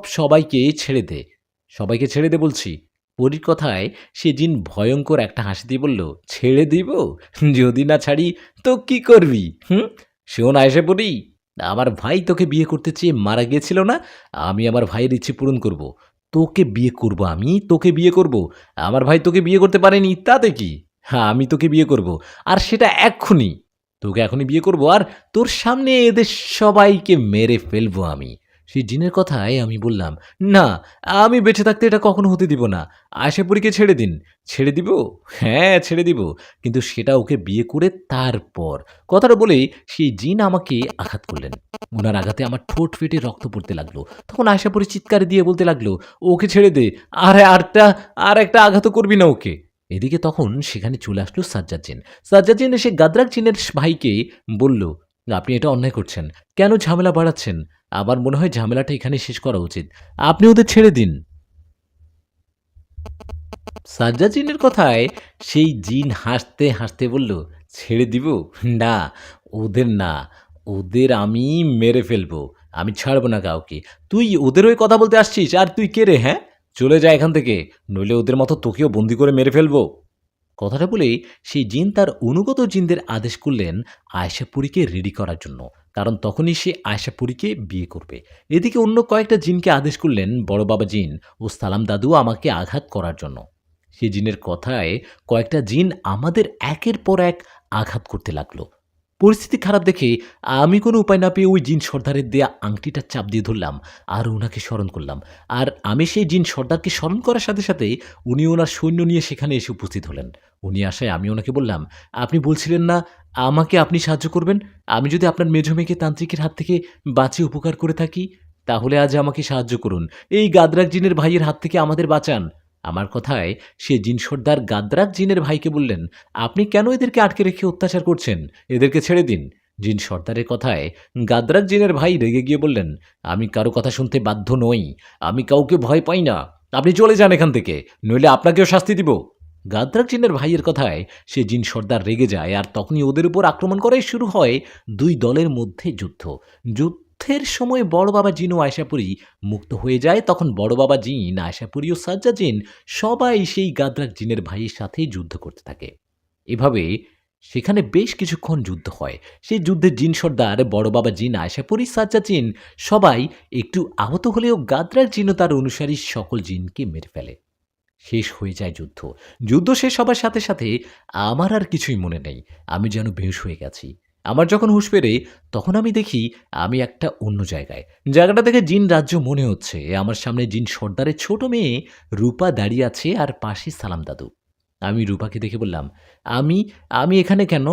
সবাইকে ছেড়ে দে। সবাইকে ছেড়ে দে বলছি। পরীর কথায় সে জিন ভয়ঙ্কর একটা হাসি দিয়ে বলল, ছেড়ে দিব? যদি না ছাড়ি তো কি করবি? শোন আয়শাপুরী, আমার ভাই তোকে বিয়ে করতে চেয়ে মারা গিয়েছিল না? আমি আমার ভাইয়ের ইচ্ছে পূরণ করব। তোকে বিয়ে করব, আমি তোকে বিয়ে করব। আমার ভাই তোকে বিয়ে করতে পারেনি, তাতে কি? হ্যাঁ, আমি তোকে বিয়ে করব, আর সেটা এক্ষুনি। তোকে এখনই বিয়ে করব, আর তোর সামনে এদের সবাইকে মেরে ফেলবো আমি। সেই জিনের কথায় আমি বললাম, না, আমি বেঁচে থাকতে এটা কখনো হতে দিব না। আশাপুরীকে ছেড়ে দিন। ছেড়ে দিব? হ্যাঁ, ছেড়ে দিব, কিন্তু সেটা ওকে বিয়ে করে তারপর। কথাটা বলেই সেই জিন আমাকে আঘাত করলেন। ওনার আঘাতে আমার ঠোঁট ফেটে রক্ত পড়তে লাগলো। তখন আশাপুরী চিৎকার দিয়ে বলতে লাগলো, ওকে ছেড়ে দে, আর একটা আঘাতও করবি না ওকে। এদিকে তখন সেখানে চলে আসলো সাজ্জাদ জিন। সাজ্জাদ জিন এসে গাদরাক জিনের ভাইকে বলল, আপনি এটা অন্যায় করছেন। কেন ঝামেলা বাড়াচ্ছেন? আমার মনে হয় ঝামেলাটা এখানে শেষ করা উচিত। আপনি ওদের ছেড়ে দিন। সাজ্জাদ জিনের কথায় সেই জিন হাসতে হাসতে বলল, ছেড়ে দিব? না, ওদের না, ওদের আমি মেরে ফেলবো। আমি ছাড়বো না কাউকে। তুই ওদের হয়ে কথা বলতে আসছিস? আর তুই কে রে? হ্যাঁ, চলে যা এখান থেকে, নইলে ওদের মতো তোকেও বন্দি করে মেরে ফেলবো। কথাটা বলেই সেই জিন তার অনুগত জিনদের আদেশ করলেন আয়শাপুরীকে রেডি করার জন্য, কারণ তখনই সে আয়শাপুরীকে বিয়ে করবে। এদিকে অন্য কয়েকটা জিনকে আদেশ করলেন বড় বাবা জিন ও সালাম দাদু আমাকে আঘাত করার জন্য। সে জিনের কথায় কয়েকটা জিন আমাদের একের পর এক আঘাত করতে লাগলো। পরিস্থিতি খারাপ দেখে আমি কোনো উপায় না পেয়ে ওই জিন সর্দারের দেয়া আংটিটা চাপ দিয়ে ধরলাম আর ওনাকে স্মরণ করলাম। আর আমি সেই জিন সর্দারকে স্মরণ করার সাথে সাথে উনি ওনার সৈন্য নিয়ে সেখানে এসে উপস্থিত হলেন। উনি আসায় আমি ওনাকে বললাম, আপনি বলছিলেন না আমাকে আপনি সাহায্য করবেন? আমি যদি আপনার মেঝো মেয়েকে তান্ত্রিকের হাত থেকে বাঁচিয়ে উপকার করে থাকি, তাহলে আজ আমাকে সাহায্য করুন। এই গাদরাক জিনের ভাইয়ের হাত থেকে আমাদের বাঁচান। আমার কথায় সে জিন সর্দার গাদরাক জিনের ভাইকে বললেন, আপনি কেন এদেরকে আটকে রেখে অত্যাচার করছেন? এদেরকে ছেড়ে দিন। জিন সর্দারের কথায় গাদরাক জিনের ভাই রেগে গিয়ে বললেন, আমি কারো কথা শুনতে বাধ্য নই। আমি কাউকে ভয় পাই না। আপনি চলে যান এখান থেকে, নইলে আপনাকেও শাস্তি দিব। গাদরাক জিনের ভাইয়ের কথায় সে জিন সর্দার রেগে যায়, আর তখনই ওদের উপর আক্রমণ করাই শুরু হয় দুই দলের মধ্যে যুদ্ধ। যুদ্ধের সময় বড় বাবা জিন ও আয়শাপুরী মুক্ত হয়ে যায়। তখন বড় বাবা জিন, আয়শাপুরী ও সাজ্জাদ জিন সবাই সেই গাদরাক জিনের ভাইয়ের সাথে যুদ্ধ করতে থাকে। এভাবে সেখানে বেশ কিছুক্ষণ যুদ্ধ হয়। সেই যুদ্ধে জিন সর্দার, বড় বাবা জিন, আয়শাপুরী, সাজ্জাদ জিন সবাই একটু আহত হলেও গাদরাক জিন ও তার অনুসারী সকল জিনকে মেরে ফেলে। শেষ হয়ে যায় যুদ্ধ। যুদ্ধ শেষ হবার সাথে সাথে আমার আর কিছুই মনে নেই। আমি যেন বেহুশ হয়ে গেছি। আমার যখন হুঁশ ফেরে তখন আমি দেখি আমি একটা অন্য জায়গায়। জায়গাটা দেখে জিন রাজ্য মনে হচ্ছে। আমার সামনে জিন সর্দারের ছোট মেয়ে রূপা দাঁড়িয়ে আছে, আর পাশে সালাম দাদু। আমি রূপাকে দেখে বললাম, আমি আমি এখানে কেন?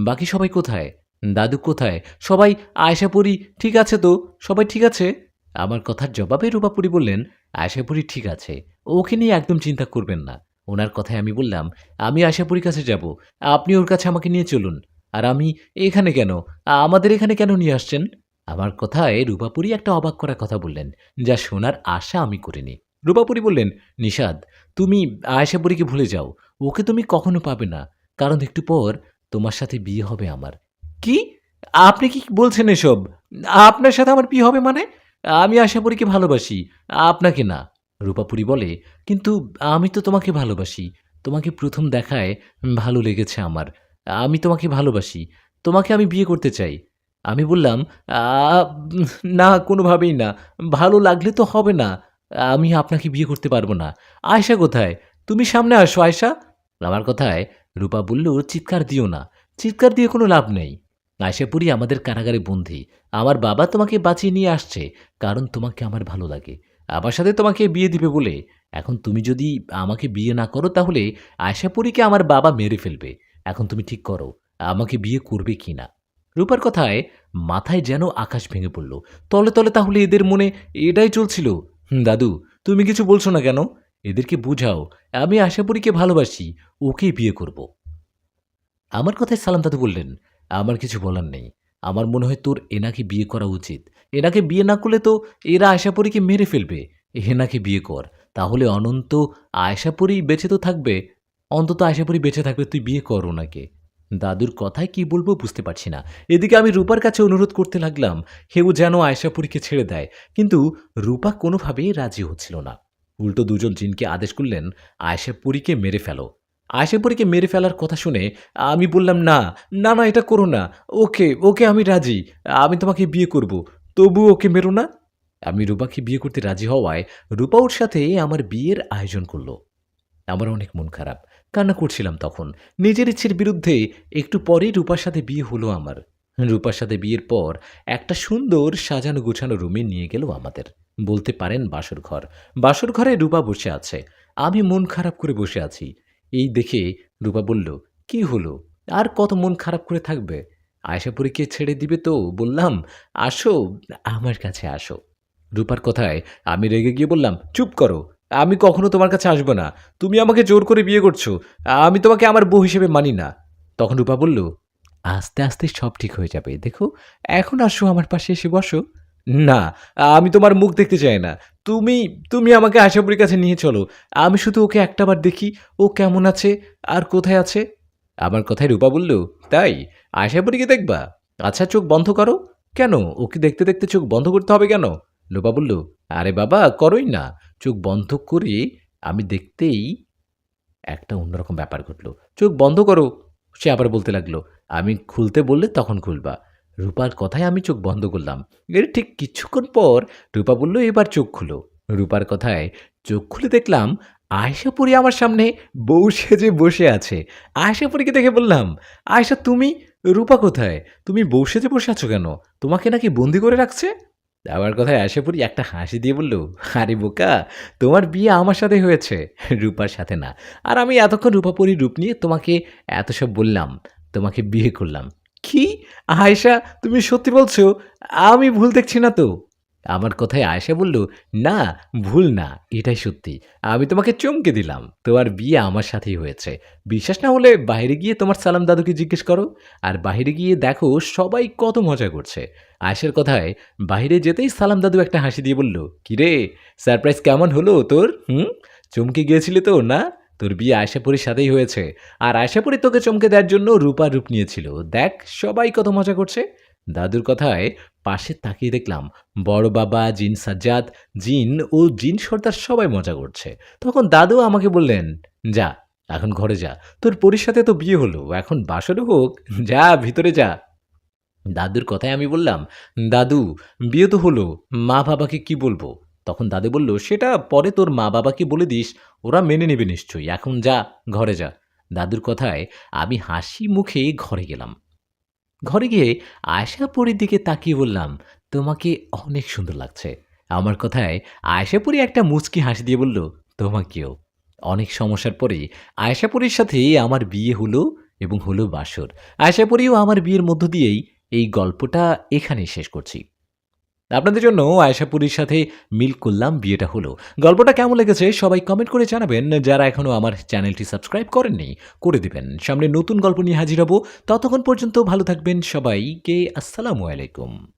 বাকি সবাই কোথায়? দাদু কোথায়? সবাই? আয়শাপুরী ঠিক আছে তো? সবাই ঠিক আছে? আমার কথার জবাবে রূপাপুরী বললেন, আয়শাপুরী ঠিক আছে, ওকে নিয়ে একদম চিন্তা করবেন না। ওনার কথায় আমি বললাম, আমি আশাপুরীর কাছে যাব, আপনি ওর কাছে আমাকে নিয়ে চলুন। আর আমি এখানে কেন? আমাদের এখানে কেন নিয়ে আসছেন? আমার কথায় রূপাপুরী একটা অবাক করা কথা বললেন, যা শোনার আশা আমি করিনি। রূপাপুরী বললেন, নিষাদ, তুমি আয়শাপুরীকে ভুলে যাও। ওকে তুমি কখনো পাবে না, কারণ একটু পর তোমার সাথে বিয়ে হবে আমার। কি? আপনি কি বলছেন এসব? আপনার সাথে আমার বিয়ে হবে মানে? আমি আশাপুরীকে ভালোবাসি, আপনাকে না। রূপাপুরী বলে, কিন্তু আমি তো তোমাকে ভালোবাসি। তোমাকে প্রথম দেখায় ভালো লেগেছে আমার। আমি তোমাকে ভালোবাসি। তোমাকে আমি বিয়ে করতে চাই। আমি বললাম, "আ না, কোনোভাবেই না। ভালো লাগলে তো হবে না। আমি আপনাকে বিয়ে করতে পারব না। আয়েশা কোথায়? তুমি সামনে আসো আয়েশা।" আমার কথায় রূপা বলল, চিৎকার দিও না। চিৎকার দিয়ে কোনো লাভ নেই। আয়েশাপুরী আমাদের কারাগারে বন্দী। আমার বাবা তোমাকে বাঁচিয়ে নিয়ে আসছে, কারণ তোমাকে আমার ভালো লাগে। আমার সাথে তোমাকে বিয়ে দিবে বলে। এখন তুমি যদি আমাকে বিয়ে না করো, তাহলে আয়শাপুরীকে আমার বাবা মেরে ফেলবে। এখন তুমি ঠিক করো, আমাকে বিয়ে করবে কি না। রূপার কথায় মাথায় যেন আকাশ ভেঙে পড়ল। তলে তলে তাহলে এদের মনে এটাই চলছিল। দাদু, তুমি কিছু বলছো না কেন? এদেরকে বুঝাও, আমি আশাপুরীকে ভালোবাসি, ওকেই বিয়ে করব। আমার কথায় সালাম দাদু বললেন, আমার কিছু বলার নেই। আমার মনে হয় তোর এনাকে বিয়ে করা উচিত। এনাকে বিয়ে না করলে তো এরা আয়শাপরীকে মেরে ফেলবে। এনাকে বিয়ে কর। তাহলে অনন্ত আয়শাপরী বেঁচে তো থাকবে। অন্তত আয়শাপরী বেঁচে থাকবে, তুই বিয়ে কর ওনাকে। দাদুর কথায় কি বলবো বুঝতে পারছি না। এদিকে আমি রূপার কাছে অনুরোধ করতে লাগলাম, হেউ যেন আয়শাপরীকে ছেড়ে দেয়। কিন্তু রূপা কোনোভাবেই রাজি হচ্ছিল না। উল্টো দুজন জিনকে আদেশ করলেন, আয়শাপরীকে মেরে ফেলো। আয়শাপরীকে মেরে ফেলার কথা শুনে আমি বললাম, না না না, এটা করো না। ওকে ওকে আমি রাজি। আমি তোমাকে বিয়ে করব। তবু ওকে মেরো না। আমি রূপাকে বিয়ে করতে রাজি হওয়ায় রূপা ওর সাথে আমার বিয়ের আয়োজন করলো। আমার অনেক মন খারাপ, কান্না করছিলাম তখন। নিজের ইচ্ছের বিরুদ্ধে একটু পরেই রূপার সাথে বিয়ে হলো আমার। রূপার সাথে বিয়ের পর একটা সুন্দর সাজানো গোছানো রুমে নিয়ে গেল আমাদের। বলতে পারেন বাসর ঘর। বাসর ঘরে রূপা বসে আছে। আমি মন খারাপ করে বসে আছি। এই দেখে রূপা বলল, কি হলো? আর কত মন খারাপ করে থাকবে? আয়শাপরীকে ছেড়ে দিবে তো? বললাম, আসো, আমার কাছে আসো। রূপার কথায় আমি রেগে গিয়ে বললাম, চুপ করো। আমি কখনো তোমার কাছে আসবো না। তুমি আমাকে জোর করে বিয়ে করছো। আমি তোমাকে আমার বউ হিসেবে মানি না। তখন রূপা বলল, আস্তে আস্তে সব ঠিক হয়ে যাবে। দেখো, এখন আসো, আমার পাশে এসে বসো। না, আমি তোমার মুখ দেখতে চাই না। তুমি তুমি আমাকে আশাপুরীর কাছে নিয়ে চলো। আমি শুধু ওকে একটাবার দেখি, ও কেমন আছে আর কোথায় আছে। আমার কথায় রূপা বলল, তাই? আশাপুরীকে দেখবা? আচ্ছা, চোখ বন্ধ করো। কেন? ওকে দেখতে দেখতে চোখ বন্ধ করতে হবে কেন? রূপা বলল, আরে বাবা, করোই না। চোখ বন্ধ করে আমি দেখতেই একটা অন্যরকম ব্যাপার ঘটল। চোখ বন্ধ করো। সে আবার বলতে লাগলো, আমি খুলতে বললে তখন খুলবা। রূপার কথায় আমি চোখ বন্ধ করলাম। এর ঠিক কিছুক্ষণ পর রূপা বলল, এবার চোখ খুলো। রূপার কথায় চোখ খুলে দেখলাম আয়শাপুরী আমার সামনে বউ সেজে বসে আছে। আয়শাপুরীকে দেখে বললাম, আয়শা তুমি? রূপা কোথায়? তুমি বউ সেজে বসে আছো কেন? তোমাকে নাকি বন্দি করে রাখছে? আমার কথায় আয়শাপুরী একটা হাসি দিয়ে বলল, আরে বোকা, তোমার বিয়ে আমার সাথে হয়েছে, রূপার সাথে না। আর আমি এতক্ষণ রূপাপরীর রূপ নিয়ে তোমাকে এত সব বললাম, তোমাকে বিয়ে করলাম। কি? আয়েশা, তুমি সত্যি বলছো? আমি ভুল দেখছি না তো? আমার কথায় আয়েশা বলল, না, ভুল না, এটাই সত্যি। আমি তোমাকে চমকে দিলাম। তোমার বিয়ে আমার সাথেই হয়েছে। বিশ্বাস না হলে বাইরে গিয়ে তোমার সালাম দাদুকে জিজ্ঞেস করো। আর বাইরে গিয়ে দেখো সবাই কত মজা করছে। আয়েশার কথায় বাইরে যেতেই সালাম দাদু একটা হাসি দিয়ে বলল, কিরে, সারপ্রাইজ কেমন হলো তোর? চমকে গিয়েছিলি তো, না? তোর বিয়ে আয়শাপুরীর সাথেই হয়েছে। আর আয়শাপুরী তোকে চমকে দেওয়ার জন্য রূপার রূপ নিয়েছিল। দেখ সবাই কত মজা করছে। দাদুর কথায় পাশে তাকিয়ে দেখলাম বড় বাবা, জিন সাজ্জাদ, জিন ও জিন সর্দার সবাই মজা করছে। তখন দাদু আমাকে বললেন, যা, এখন ঘরে যা। তোর পরীর সাথে তো বিয়ে হলো, এখন বাসরও হোক। যা, ভিতরে যা। দাদুর কথায় আমি বললাম, দাদু, বিয়ে তো হলো, মা বাবাকে কি বলবো? তখন দাদু বলল, সেটা পরে তোর মা বাবাকে বলে দিস, ওরা মেনে নেবে নিশ্চয়ই। এখন যা, ঘরে যা। দাদুর কথায় আমি হাসি মুখে ঘরে গেলাম। ঘরে গিয়ে আয়শাপুরীর দিকে তাকিয়ে বললাম, তোমাকে অনেক সুন্দর লাগছে। আমার কথায় আয়শাপুরী একটা মুচকি হাসি দিয়ে বলল, তোমাকেও। অনেক সমস্যার পরে আয়শাপুরীর সাথে আমার বিয়ে হলো এবং হলো বাসর। আয়শাপুরীও আমার বিয়ের মধ্য দিয়েই এই গল্পটা এখানেই শেষ করছি। আপনাদের জন্য আয়শাপুরীর সাথে মিল করলাম, বিয়েটা হলো। গল্পটা কেমন লেগেছে সবাই কমেন্ট করে জানাবেন। যারা এখনও আমার চ্যানেলটি সাবস্ক্রাইব করেননি, করে দিবেন। সামনে নতুন গল্প নিয়ে হাজির হব। ততক্ষণ পর্যন্ত ভালো থাকবেন। সবাইকে আসসালামু আলাইকুম।